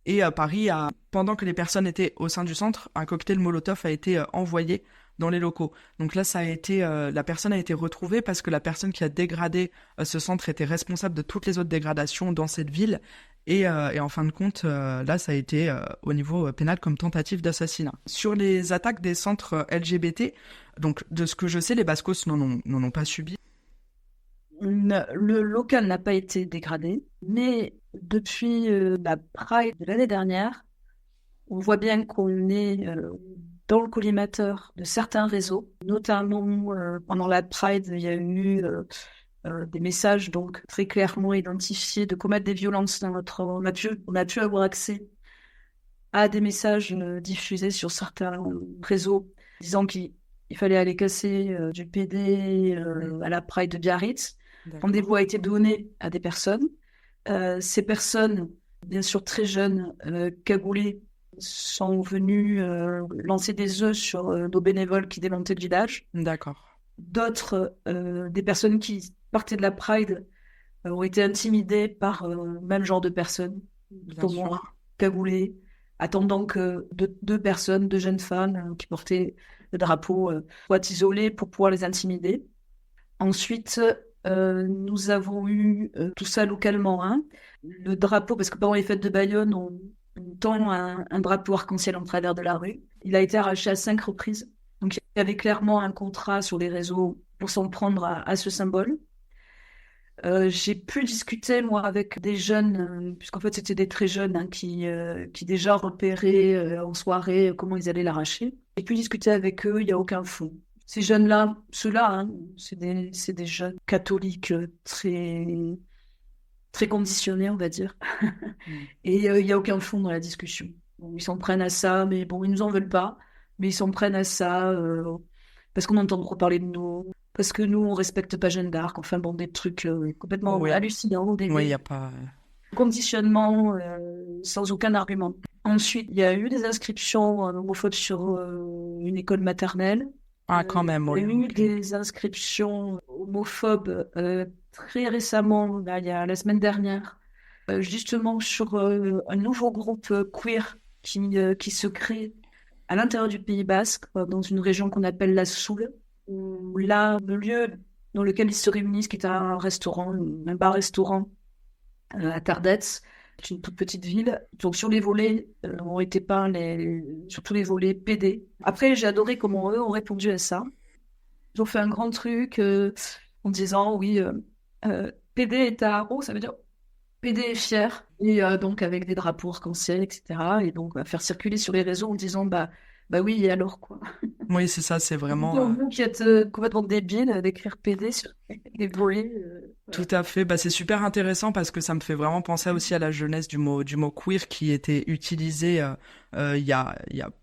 et à Paris, pendant que les personnes étaient au sein du centre, un cocktail Molotov a été envoyé dans les locaux. Donc là, la personne a été retrouvée parce que la personne qui a dégradé ce centre était responsable de toutes les autres dégradations dans cette ville. Et en fin de compte, là, ça a été au niveau pénal comme tentative d'assassinat. Sur les attaques des centres LGBT, donc de ce que je sais, les Bascos n'en ont pas subi. Le local n'a pas été dégradé, mais depuis la Pride de l'année dernière, on voit bien qu'on est dans le collimateur de certains réseaux, notamment pendant la Pride, il y a eu des messages donc très clairement identifiés de commettre des violences dans on a pu avoir accès à des messages diffusés sur certains réseaux disant qu'il fallait aller casser du PD à la Pride de Biarritz. Rendez-vous a été donné à des personnes. Ces personnes, bien sûr très jeunes, cagoulées, sont venues lancer des œufs sur nos bénévoles qui démontaient le village. D'accord. D'autres, des personnes qui partaient de la Pride, ont été intimidées par le même genre de personnes, Bien sûr. cagoulées, attendant que deux personnes, deux jeunes femmes qui portaient le drapeau soient isolées pour pouvoir les intimider. Ensuite, nous avons eu tout ça localement, hein. Le drapeau, parce que pendant les fêtes de Bayonne, on tend un drapeau arc-en-ciel en travers de la rue. Il a été arraché à 5 reprises. Donc, il y avait clairement un contrat sur les réseaux pour s'en prendre à ce symbole. J'ai pu discuter, moi, avec des jeunes, puisqu'en fait, c'était des très jeunes hein, qui déjà repéraient en soirée comment ils allaient l'arracher. J'ai pu discuter avec eux, il n'y a aucun fond. Ces jeunes-là, ceux-là, hein, c'est des jeunes catholiques très, très conditionnés, on va dire. Et il n'y a aucun fond dans la discussion. Bon, ils s'en prennent à ça, mais bon, ils nous en veulent pas. Mais ils s'en prennent à ça parce qu'on entend trop parler de nous, parce que nous, on respecte pas Jeanne d'Arc. Enfin bon, des trucs complètement Oui, hallucinants, des il n'y a pas. conditionnements sans aucun argument. Ensuite, il y a eu des inscriptions homophobes sur une école maternelle. Ah, quand même, Il y oui. a eu Ok. des inscriptions homophobes très récemment, là, il y a la semaine dernière, justement sur un nouveau groupe queer qui se crée à l'intérieur du Pays Basque, dans une région qu'on appelle la Soule, où là, le lieu dans lequel ils se réunissent, qui est un restaurant, un bar-restaurant à Tardets, c'est une toute petite ville. Donc sur les volets ont été peints sur tous les volets PD. Après, j'ai adoré comment eux ont répondu à ça. Ils ont fait un grand truc en disant oui, PD est à Haro, ça veut dire PD est fier, et donc avec des drapeaux arc-en-ciel, etc. Et donc faire circuler sur les réseaux en disant bah bah oui, et alors quoi? Oui, c'est ça, c'est vraiment. Vous qui êtes complètement débile d'écrire PD sur des bruits. Tout Voilà. à fait, bah, c'est super intéressant parce que ça me fait vraiment penser aussi à la jeunesse du mot queer qui était utilisé il y a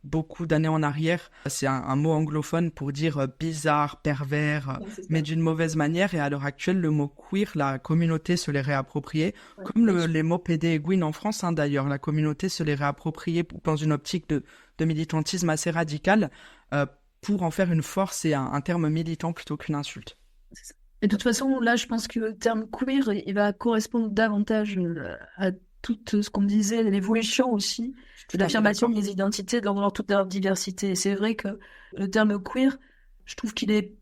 beaucoup d'années en arrière. C'est un mot anglophone pour dire bizarre, pervers, Ouais, c'est mais ça. d'une mauvaise manière. Et à l'heure actuelle, le mot queer, la communauté se l'est réapproprié, Ouais, comme bien sûr. les mots PD et Gwyn en France, hein, d'ailleurs. La communauté se l'est réapproprié dans une optique de militantisme assez radical euh, pour en faire une force et un terme militant plutôt qu'une insulte. C'est ça. Et de toute façon, là, je pense que le terme queer, il va correspondre davantage à tout ce qu'on disait, l'évolution aussi, Je suis de tout à fait l'affirmation d'accord. des identités dans toute leur diversité. Et c'est vrai que le terme queer, je trouve qu'il est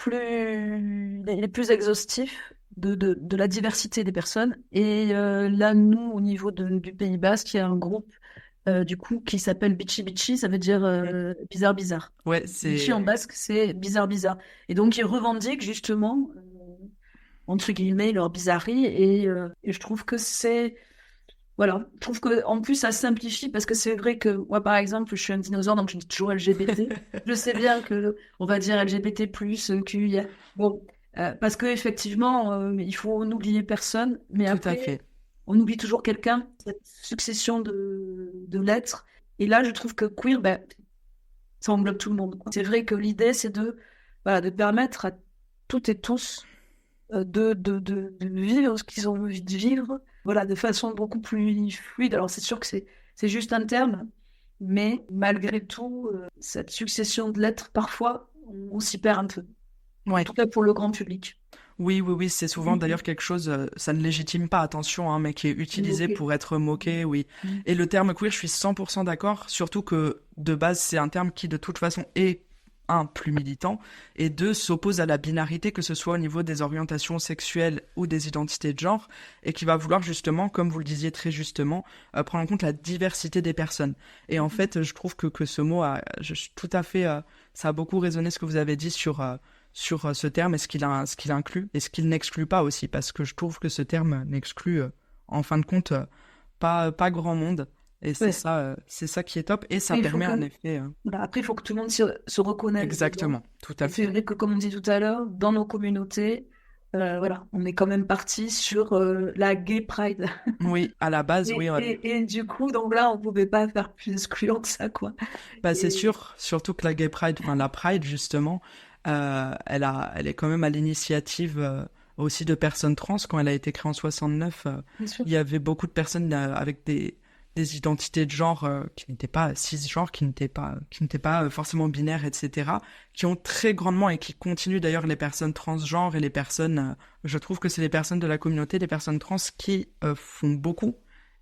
il est plus exhaustif de la diversité des personnes. Et là, nous, au niveau du Pays Basque, il y a un groupe du coup qui s'appelle Bichi Bichi, ça veut dire bizarre bizarre. Ouais, Bichi en c'est basque, c'est bizarre bizarre. Et donc ils revendiquent justement entre guillemets leur bizarrerie et je trouve que c'est voilà, je trouve que en plus ça simplifie parce que c'est vrai que moi par exemple je suis un dinosaure donc je dis toujours LGBT. Je sais bien que on va dire LGBT plus qu'il y a bon parce que effectivement il faut n'oublier personne mais tout à après fait. on oublie toujours quelqu'un cette succession de lettres et là je trouve que queer ben, ça englobe tout le monde, quoi. C'est vrai que l'idée c'est de voilà de permettre à toutes et tous de vivre ce qu'ils ont envie de vivre, voilà, de façon beaucoup plus fluide. Alors c'est sûr que c'est juste un terme, mais malgré tout, cette succession de lettres, parfois, on s'y perd un peu. En Ouais. tout cas pour le grand public. Oui, oui, oui, c'est souvent d'ailleurs quelque chose, ça ne légitime pas, attention, hein, mais qui est utilisé Ok. pour être moqué, oui. Mm. Et le terme queer, je suis 100% d'accord, surtout que de base, c'est un terme qui de toute façon est, un, plus militant, et deux, s'oppose à la binarité, que ce soit au niveau des orientations sexuelles ou des identités de genre, et qui va vouloir justement, comme vous le disiez très justement, prendre en compte la diversité des personnes. Et en fait, je trouve que ce mot a, je suis tout à fait, ça a beaucoup résonné ce que vous avez dit sur ce terme et ce qu'il inclut et ce qu'il n'exclut pas aussi, parce que je trouve que ce terme n'exclut, en fin de compte, pas grand monde. Et Ouais. c'est ça qui est top. Et ça Et il faut permet que, en effet. voilà, après, il faut que tout le monde se reconnaisse dedans. Exactement, tout à Et c'est fait. vrai que, comme on dit tout à l'heure, dans nos communautés, voilà, on est quand même parti sur la gay pride. Oui, à la base, oui. Et du coup, donc là, on pouvait pas faire plus excluant que ça, quoi. Bah, c'est Et sûr, surtout que la Gay Pride, enfin la Pride justement, elle est quand même à l'initiative aussi de personnes trans. Quand elle a été créée en 69, bien sûr. il y avait beaucoup de personnes avec des identités de genre qui n'étaient pas cisgenres, qui n'étaient pas forcément binaires, etc., qui ont très grandement et qui continuent d'ailleurs les personnes transgenres et les personnes, je trouve que c'est les personnes de la communauté, les personnes trans qui font beaucoup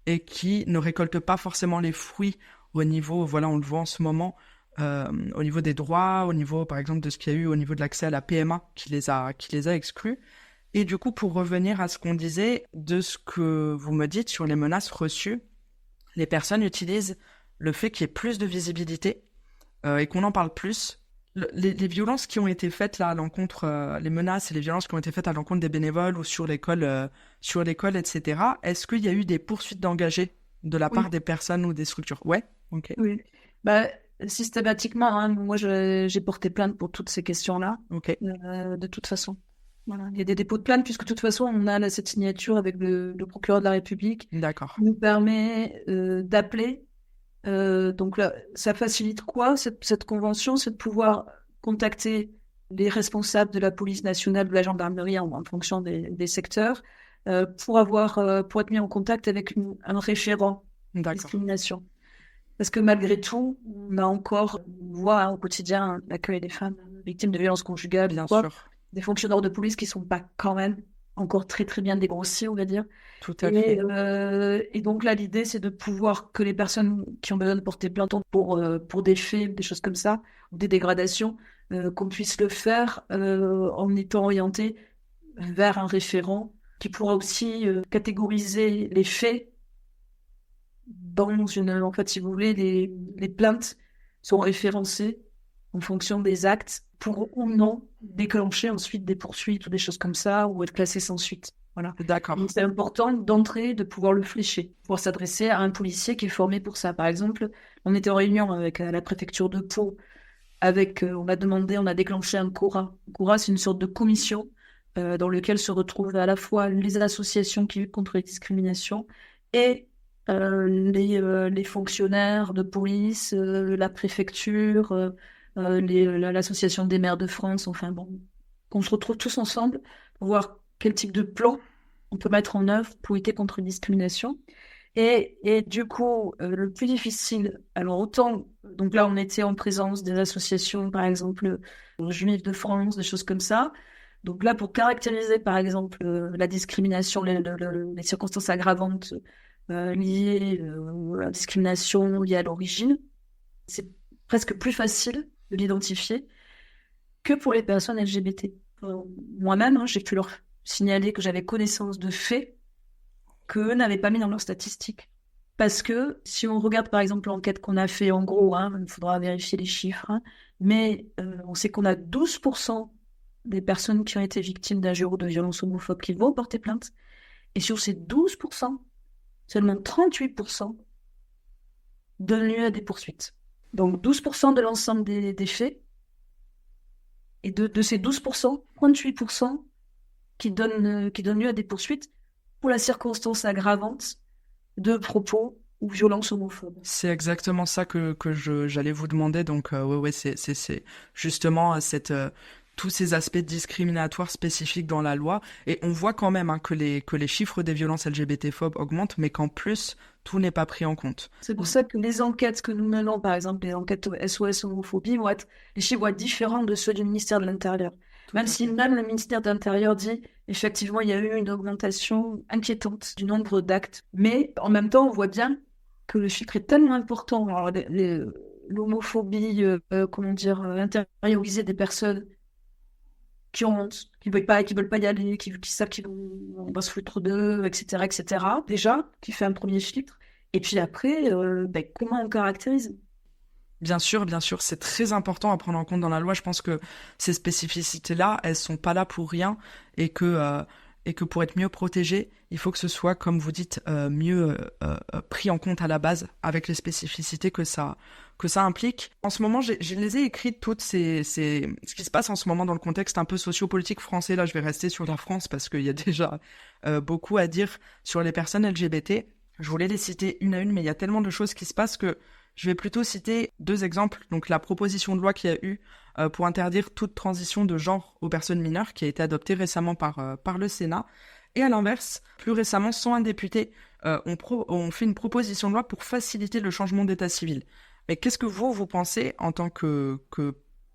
et qui ne récoltent pas forcément les fruits au niveau, voilà, on le voit en ce moment, au niveau des droits, au niveau, par exemple, de ce qu'il y a eu au niveau de l'accès à la PMA qui les a exclus. Et du coup, pour revenir à ce qu'on disait, de ce que vous me dites sur les menaces reçues, les personnes utilisent le fait qu'il y ait plus de visibilité et qu'on en parle plus. Les violences qui ont été faites là à l'encontre, les menaces et les violences qui ont été faites à l'encontre des bénévoles ou sur l'école, etc. Est-ce qu'il y a eu des poursuites d'engagés de la part Oui, des personnes ou des structures? Ouais, ok, oui. Bah, systématiquement, hein, moi, j'ai porté plainte pour toutes ces questions-là, ok, de toute façon. Voilà. Il y a des dépôts de plainte, puisque de toute façon, on a cette signature avec le procureur de la République d'accord, qui nous permet d'appeler. Donc là, ça facilite quoi, cette convention? C'est de pouvoir contacter les responsables de la police nationale, de la gendarmerie en fonction des secteurs, pour être mis en contact avec un référent d'accord, discrimination. Parce que malgré tout, on a encore, on voit hein, au quotidien l'accueil des femmes victimes de violences conjugales ou bien quoi, sûr, des fonctionnaires de police qui sont pas quand même encore très très bien dégrossis, on va dire. tout à fait, Et donc là, l'idée, c'est de pouvoir que les personnes qui ont besoin de porter plainte pour des faits, des choses comme ça, ou des dégradations, qu'on puisse le faire en étant orienté vers un référent qui pourra aussi catégoriser les faits dans une... En fait, si vous voulez, les plaintes sont référencées en fonction des actes pour ou non déclencher ensuite des poursuites ou des choses comme ça, ou être classées sans suite. Voilà. D'accord. Donc, c'est important d'entrer, de pouvoir le flécher, pouvoir s'adresser à un policier qui est formé pour ça. Par exemple, on était en réunion avec la préfecture de Pau, on a déclenché un CORA. Un CORA, c'est une sorte de commission dans lequel se retrouvent à la fois les associations qui luttent contre les discriminations et les fonctionnaires de police, la préfecture, l'association des maires de France, enfin bon, qu'on se retrouve tous ensemble pour voir quel type de plan on peut mettre en œuvre pour lutter contre les discriminations. Et du coup, le plus difficile, alors autant, donc là, on était en présence des associations, par exemple, Juifs de France, des choses comme ça. Donc là, pour caractériser, par exemple, la discrimination, les circonstances aggravantes liées à la discrimination liée à l'origine, c'est presque plus facile de l'identifier que pour les personnes LGBT. Moi-même, hein, j'ai pu leur signaler que j'avais connaissance de faits qu'eux n'avaient pas mis dans leurs statistiques. Parce que si on regarde par exemple l'enquête qu'on a fait en gros, hein, il faudra vérifier les chiffres, hein, mais on sait qu'on a 12% des personnes qui ont été victimes d'injures ou de violences homophobes qui vont porter plainte. Et sur ces 12%, seulement 38% donnent lieu à des poursuites. Donc 12% de l'ensemble des faits, et de ces 12%, 38% qui donnent lieu à des poursuites pour la circonstance aggravante de propos ou violences homophobes. C'est exactement ça que j'allais vous demander. Donc, ouais, c'est justement tous ces aspects discriminatoires spécifiques dans la loi. Et on voit quand même, hein, que les chiffres des violences LGBT-phobes augmentent, mais qu'en plus, tout n'est pas pris en compte. C'est pour ça que les enquêtes que nous menons, par exemple, les enquêtes SOS homophobie, les chiffres vont être différents de ceux du ministère de l'Intérieur. Même si même le ministère de l'Intérieur dit, effectivement, il y a eu une augmentation inquiétante du nombre d'actes. Mais en même temps, on voit bien que le chiffre est tellement important. Alors, l'homophobie, intériorisée des personnes qui ont honte, qui veulent pas y aller, qui savent on va se foutre d'eux, etc. Déjà, qui fait un premier filtre. Et puis après, comment on caractérise? Bien sûr, c'est très important à prendre en compte dans la loi. Je pense que ces spécificités-là, elles sont pas là pour rien et que pour être mieux protégé, il faut que ce soit, comme vous dites, mieux pris en compte à la base avec les spécificités que ça implique. En ce moment, je les ai écrites toutes ce qui se passe en ce moment dans le contexte un peu sociopolitique français. Là, je vais rester sur la France parce qu'il y a déjà beaucoup à dire sur les personnes LGBT. Je voulais les citer une à une, mais il y a tellement de choses qui se passent que je vais plutôt citer 2 exemples. Donc la proposition de loi qu'il y a eu pour interdire toute transition de genre aux personnes mineures, qui a été adoptée récemment par le Sénat. Et à l'inverse, plus récemment, 101 députés ont fait une proposition de loi pour faciliter le changement d'état civil. Mais qu'est-ce que vous pensez en tant que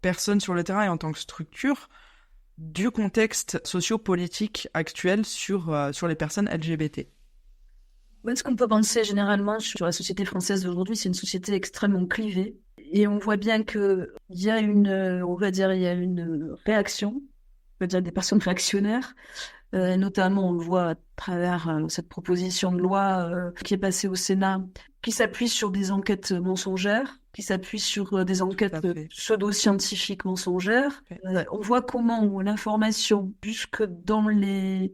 personne sur le terrain et en tant que structure du contexte socio-politique actuel sur les personnes LGBT ? Ce qu'on peut penser généralement sur la société française d'aujourd'hui, c'est une société extrêmement clivée. Et on voit bien qu'il y a une réaction, on va dire des personnes réactionnaires. Notamment, on le voit à travers cette proposition de loi qui est passée au Sénat, qui s'appuie sur des enquêtes mensongères, qui s'appuie sur des enquêtes pseudo-scientifiques mensongères. On voit comment l'information, jusque dans les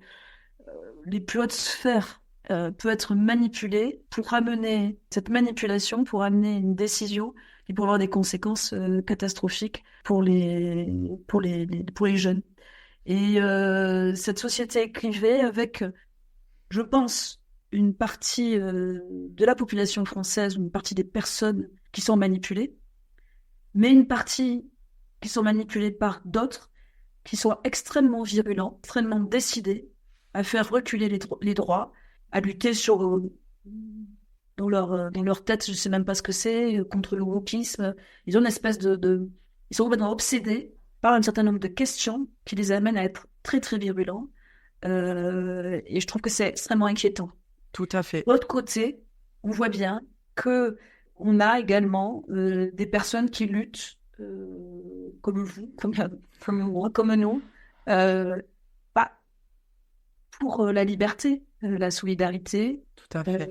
plus hautes sphères, peut être manipulée pour amener cette manipulation, pour amener une décision qui pourrait avoir des conséquences catastrophiques pour les jeunes. Et cette société est clivée avec, je pense, une partie de la population française, une partie des personnes qui sont manipulées, mais une partie qui sont manipulées par d'autres qui sont extrêmement virulents, extrêmement décidés à faire reculer les droits, à lutter dans leur tête, je ne sais même pas ce que c'est, contre le wokisme. Ils ont une espèce ils sont complètement obsédés par un certain nombre de questions qui les amènent à être très, très virulents. Et je trouve que c'est extrêmement inquiétant. Tout à fait. De l'autre côté, on voit bien qu'on a également des personnes qui luttent, comme vous, comme moi, comme nous, pour la liberté, la solidarité, tout à fait.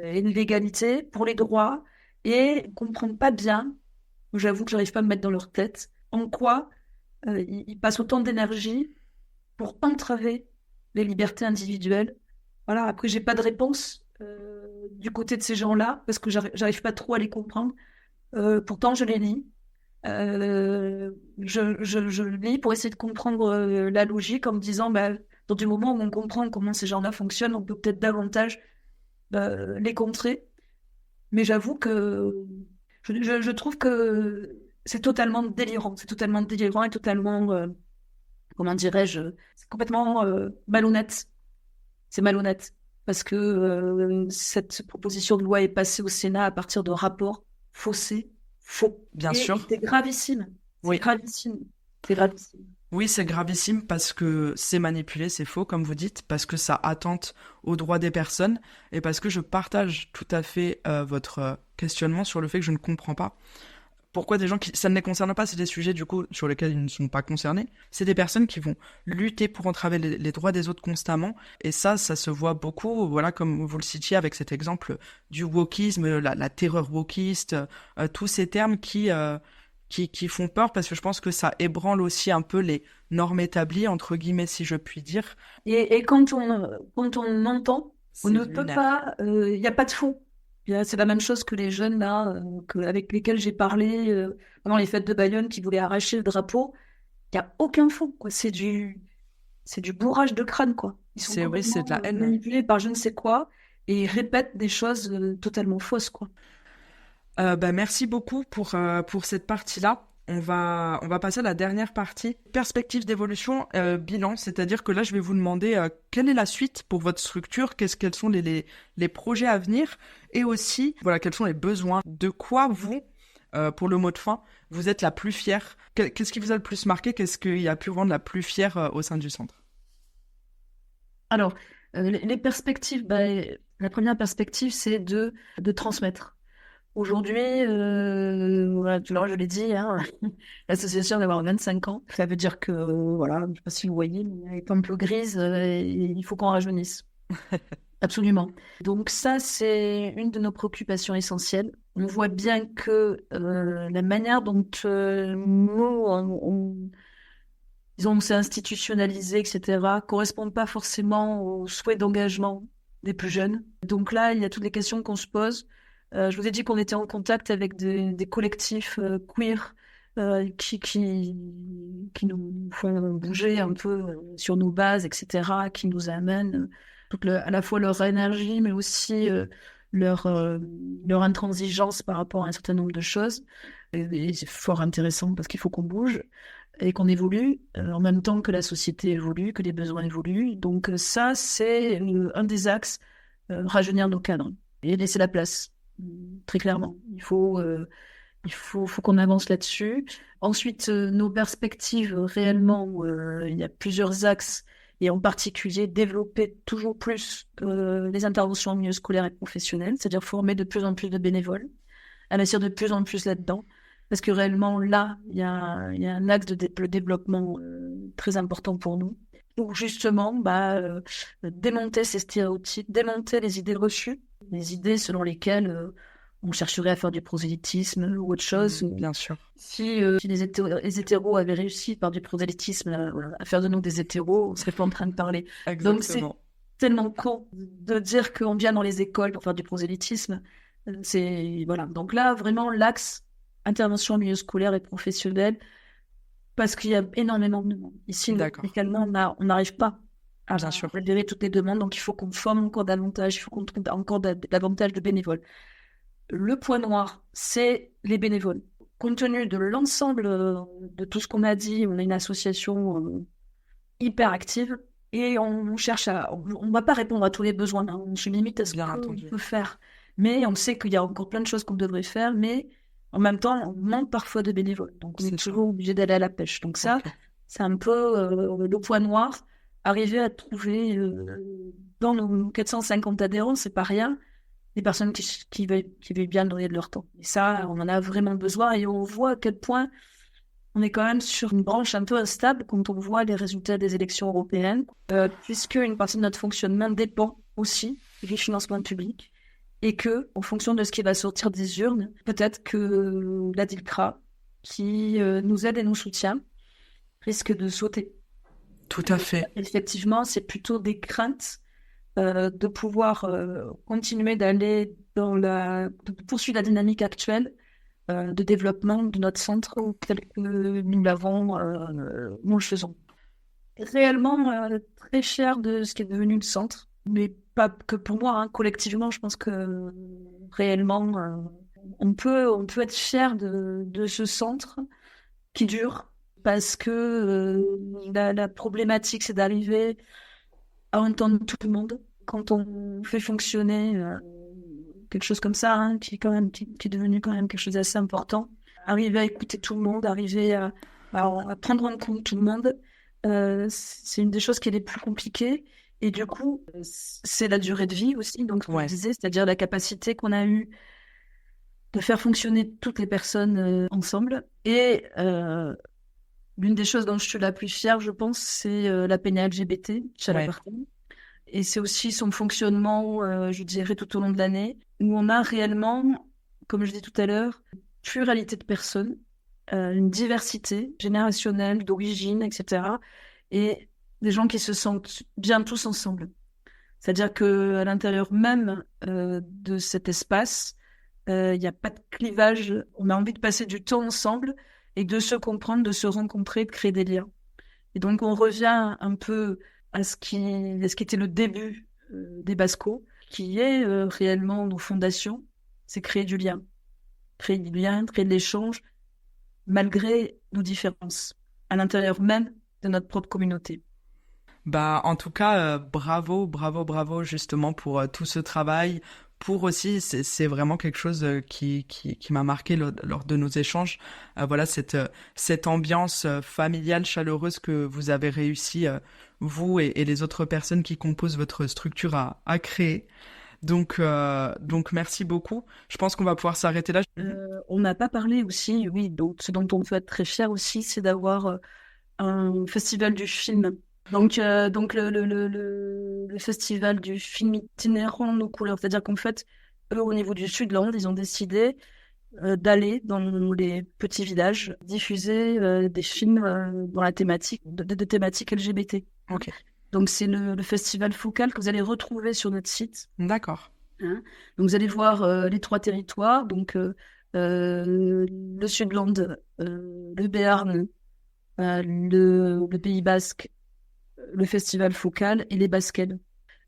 Et l'égalité, pour les droits, et ne comprennent pas bien, j'avoue que je n'arrive pas à me mettre dans leur tête, en quoi ils passent autant d'énergie pour entraver les libertés individuelles. Voilà, après, j'ai pas de réponse du côté de ces gens-là, parce que j'arrive pas trop à les comprendre. Pourtant, je les lis. Je lis pour essayer de comprendre la logique en me disant, bah, dans du moment où on comprend comment ces gens-là fonctionnent, on peut peut-être davantage les contrer. Mais j'avoue que je trouve que c'est totalement délirant. C'est totalement délirant et totalement, comment dirais-je, c'est complètement malhonnête. C'est malhonnête. Parce que cette proposition de loi est passée au Sénat à partir de rapports faussés, faux. Bien Et sûr. c'est gravissime. C'est Oui. gravissime. C'est gravissime. Oui, c'est gravissime parce que c'est manipulé, c'est faux, comme vous dites, parce que ça attente aux droits des personnes et parce que je partage tout à fait votre questionnement sur le fait que je ne comprends pas pourquoi des gens qui ça ne les concerne pas, c'est des sujets du coup sur lesquels ils ne sont pas concernés. C'est des personnes qui vont lutter pour entraver les droits des autres constamment et ça se voit beaucoup. Voilà, comme vous le citiez avec cet exemple du wokisme, la terreur wokiste, tous ces termes qui font peur parce que je pense que ça ébranle aussi un peu les normes établies, entre guillemets, si je puis dire. Et quand on entend, on C'est ne peut lunaire. pas, il n'y a pas de fond. C'est la même chose que les jeunes là, avec lesquels j'ai parlé pendant les fêtes de Bayonne qui voulaient arracher le drapeau. Il n'y a aucun fond, quoi. C'est du bourrage de crâne, quoi. Ils sont Oui, c'est de complètement la haine. manipulés par je ne sais quoi et ils répètent des choses totalement fausses, quoi. Bah, merci beaucoup pour cette partie-là. On va passer à la dernière partie. Perspective d'évolution, bilan, c'est-à-dire que là, je vais vous demander quelle est la suite pour votre structure, quels sont les projets à venir, et aussi, voilà, quels sont les besoins, de quoi vous, pour le mot de fin, vous êtes la plus fière. Qu'est-ce qui vous a le plus marqué, qu'est-ce qui a pu vous rendre la plus fière au sein du centre? Alors, les perspectives, bah, la première perspective, c'est de transmettre. Aujourd'hui, voilà, je l'ai dit, hein, l'association va avoir 25 ans. Ça veut dire que, voilà, je ne sais pas si vous voyez, mais elle est un peu grise et il faut qu'on rajeunisse. Absolument. Donc ça, c'est une de nos préoccupations essentielles. On voit bien que la manière dont nous, disons, on s'est institutionnalisé, etc., correspond pas forcément aux souhaits d'engagement des plus jeunes. Donc là, il y a toutes les questions qu'on se pose. Je vous ai dit qu'on était en contact avec des collectifs queer qui nous font bouger un peu sur nos bases, etc., qui nous amènent à la fois leur énergie, mais aussi leur, euh, leur intransigeance par rapport à un certain nombre de choses. Et c'est fort intéressant parce qu'il faut qu'on bouge et qu'on évolue en même temps que la société évolue, que les besoins évoluent. Donc ça, c'est un des axes, rajeunir nos cadres et laisser la place, très clairement. Faut qu'on avance là-dessus. Ensuite, nos perspectives, réellement, il y a plusieurs axes, et en particulier développer toujours plus les interventions en milieu scolaire et professionnel, c'est-à-dire former de plus en plus de bénévoles, investir de plus en plus là-dedans, parce que réellement, là, il y a un axe de développement très important pour nous. Pour justement démonter ces stéréotypes, démonter les idées reçues, les idées selon lesquelles on chercherait à faire du prosélytisme ou autre chose. Bien sûr. Si les hétéros avaient réussi par du prosélytisme à faire de nous des hétéros, on serait pas en train de parler. Donc c'est Exactement. tellement con de dire qu'on vient dans les écoles pour faire du prosélytisme. Voilà. Donc là, vraiment, l'axe intervention en milieu scolaire et professionnel, parce qu'il y a énormément de demandes. Ici, D'accord. localement, on n'arrive pas à Bien sûr. relever toutes les demandes, donc il faut qu'on forme encore davantage, il faut qu'on trouve encore davantage de bénévoles. Le point noir, c'est les bénévoles. Compte tenu de l'ensemble de tout ce qu'on a dit, on est une association hyper active et on cherche on va pas répondre à tous les besoins, hein. On se limite à ce Bien qu'on entendu. peut faire. Mais on sait qu'il y a encore plein de choses qu'on devrait faire, mais en même temps, on manque parfois de bénévoles. Donc, on est C'est ça. toujours obligé d'aller à la pêche. Donc ça, Ok. c'est un peu le point noir. Arriver à trouver dans nos 450 adhérents, c'est pas rien, des personnes qui veulent bien donner de leur temps. Et ça, on en a vraiment besoin et on voit à quel point on est quand même sur une branche un peu instable quand on voit les résultats des élections européennes, puisque une partie de notre fonctionnement dépend aussi du financement public et que, en fonction de ce qui va sortir des urnes, peut-être que la DILCRA, qui nous aide et nous soutient, risque de sauter. Tout à fait. Effectivement, c'est plutôt des craintes de pouvoir continuer d'aller de poursuivre la dynamique actuelle de développement de notre centre tel que nous le faisons. Réellement très fier de ce qui est devenu le centre, mais pas que pour moi, hein. Collectivement, je pense que réellement, on peut être fier de ce centre qui dure, parce que la problématique, c'est d'arriver à entendre tout le monde quand on fait fonctionner quelque chose comme ça, hein, qui est devenu quand même quelque chose d'assez important. Arriver à écouter tout le monde, arriver à prendre en compte tout le monde, c'est une des choses qui est les plus compliquées. Et du coup, c'est la durée de vie aussi, donc ce que je disais, c'est-à-dire la capacité qu'on a eue de faire fonctionner toutes les personnes ensemble. Et l'une des choses dont je suis la plus fière, je pense, c'est la PNA LGBT, Chalapartan. Et c'est aussi son fonctionnement, je dirais, tout au long de l'année, où on a réellement, comme je disais tout à l'heure, une pluralité de personnes, une diversité générationnelle, d'origine, etc. Et des gens qui se sentent bien tous ensemble. C'est-à-dire qu'à l'intérieur même de cet espace, il n'y a pas de clivage. On a envie de passer du temps ensemble et de se comprendre, de se rencontrer, de créer des liens. Et donc, on revient un peu à ce qui était le début des Bascos, qui est réellement nos fondations, c'est créer du lien. Créer du lien, créer de l'échange, malgré nos différences, à l'intérieur même de notre propre communauté. Bah, en tout cas, bravo, justement, pour tout ce travail. Pour aussi, c'est vraiment quelque chose qui m'a marqué lors de nos échanges. Voilà, cette ambiance familiale, chaleureuse que vous avez réussi, vous et les autres personnes qui composent votre structure à créer. Donc, merci beaucoup. Je pense qu'on va pouvoir s'arrêter là. On n'a pas parlé aussi, oui, donc ce dont on peut être très fier aussi, c'est d'avoir un festival du film. Donc le festival du film itinérant nos couleurs, c'est-à-dire qu'en fait, eux, au niveau du Sud-Land, ils ont décidé d'aller dans les petits villages diffuser des films dans la thématique de thématiques LGBT. Ok. Donc c'est le festival focal que vous allez retrouver sur notre site. D'accord. Hein. Donc vous allez voir les 3 territoires, donc le Sud-Land, le Béarn, le Pays Basque, le festival focal et les Basquelles.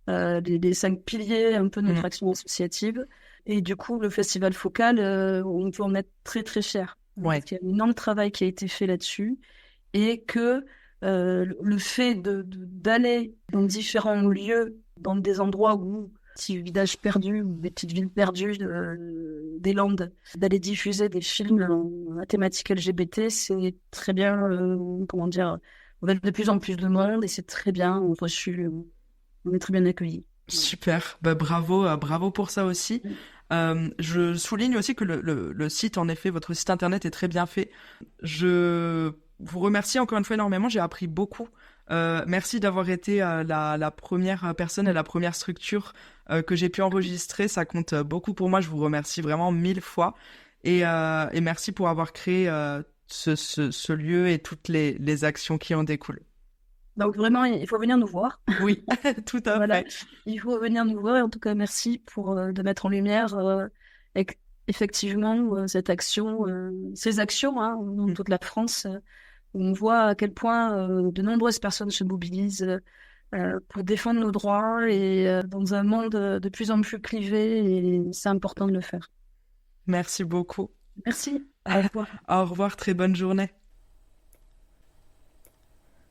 Les 5 piliers un peu de notre action associative. Et du coup, le festival focal, on peut en être très très fier. Parce qu'il y a un énorme travail qui a été fait là-dessus et que le fait d'aller dans différents lieux, dans des endroits où petits villages perdus ou des petites villes perdues des Landes, d'aller diffuser des films à thématique LGBT, c'est très bien, comment dire, on a de plus en plus de monde et c'est très bien reçu, on est très bien accueillis. Super, bah, bravo pour ça aussi. Je souligne aussi que le site, en effet, votre site internet est très bien fait. Je vous remercie encore une fois énormément, j'ai appris beaucoup. Merci d'avoir été la première personne et la première structure que j'ai pu enregistrer. Ça compte beaucoup pour moi, je vous remercie vraiment 1000 fois. Et merci pour avoir créé ce lieu et toutes les actions qui en découlent. Donc vraiment, il faut venir nous voir. Oui, tout à fait. Il faut venir nous voir et en tout cas, merci de mettre en lumière effectivement cette action, ces actions hein, dans toute la France. Où on voit à quel point de nombreuses personnes se mobilisent pour défendre nos droits et dans un monde de plus en plus clivé, et c'est important de le faire. Merci beaucoup. Merci. Au revoir. Au revoir, très bonne journée.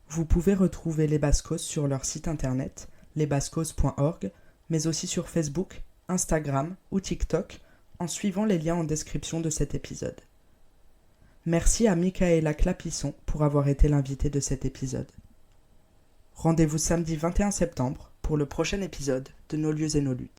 Vous pouvez retrouver les Bascos sur leur site internet, lesbascos.org, mais aussi sur Facebook, Instagram ou TikTok, en suivant les liens en description de cet épisode. Merci à Michaela Clapisson pour avoir été l'invitée de cet épisode. Rendez-vous samedi 21 septembre pour le prochain épisode de Nos lieux et nos luttes.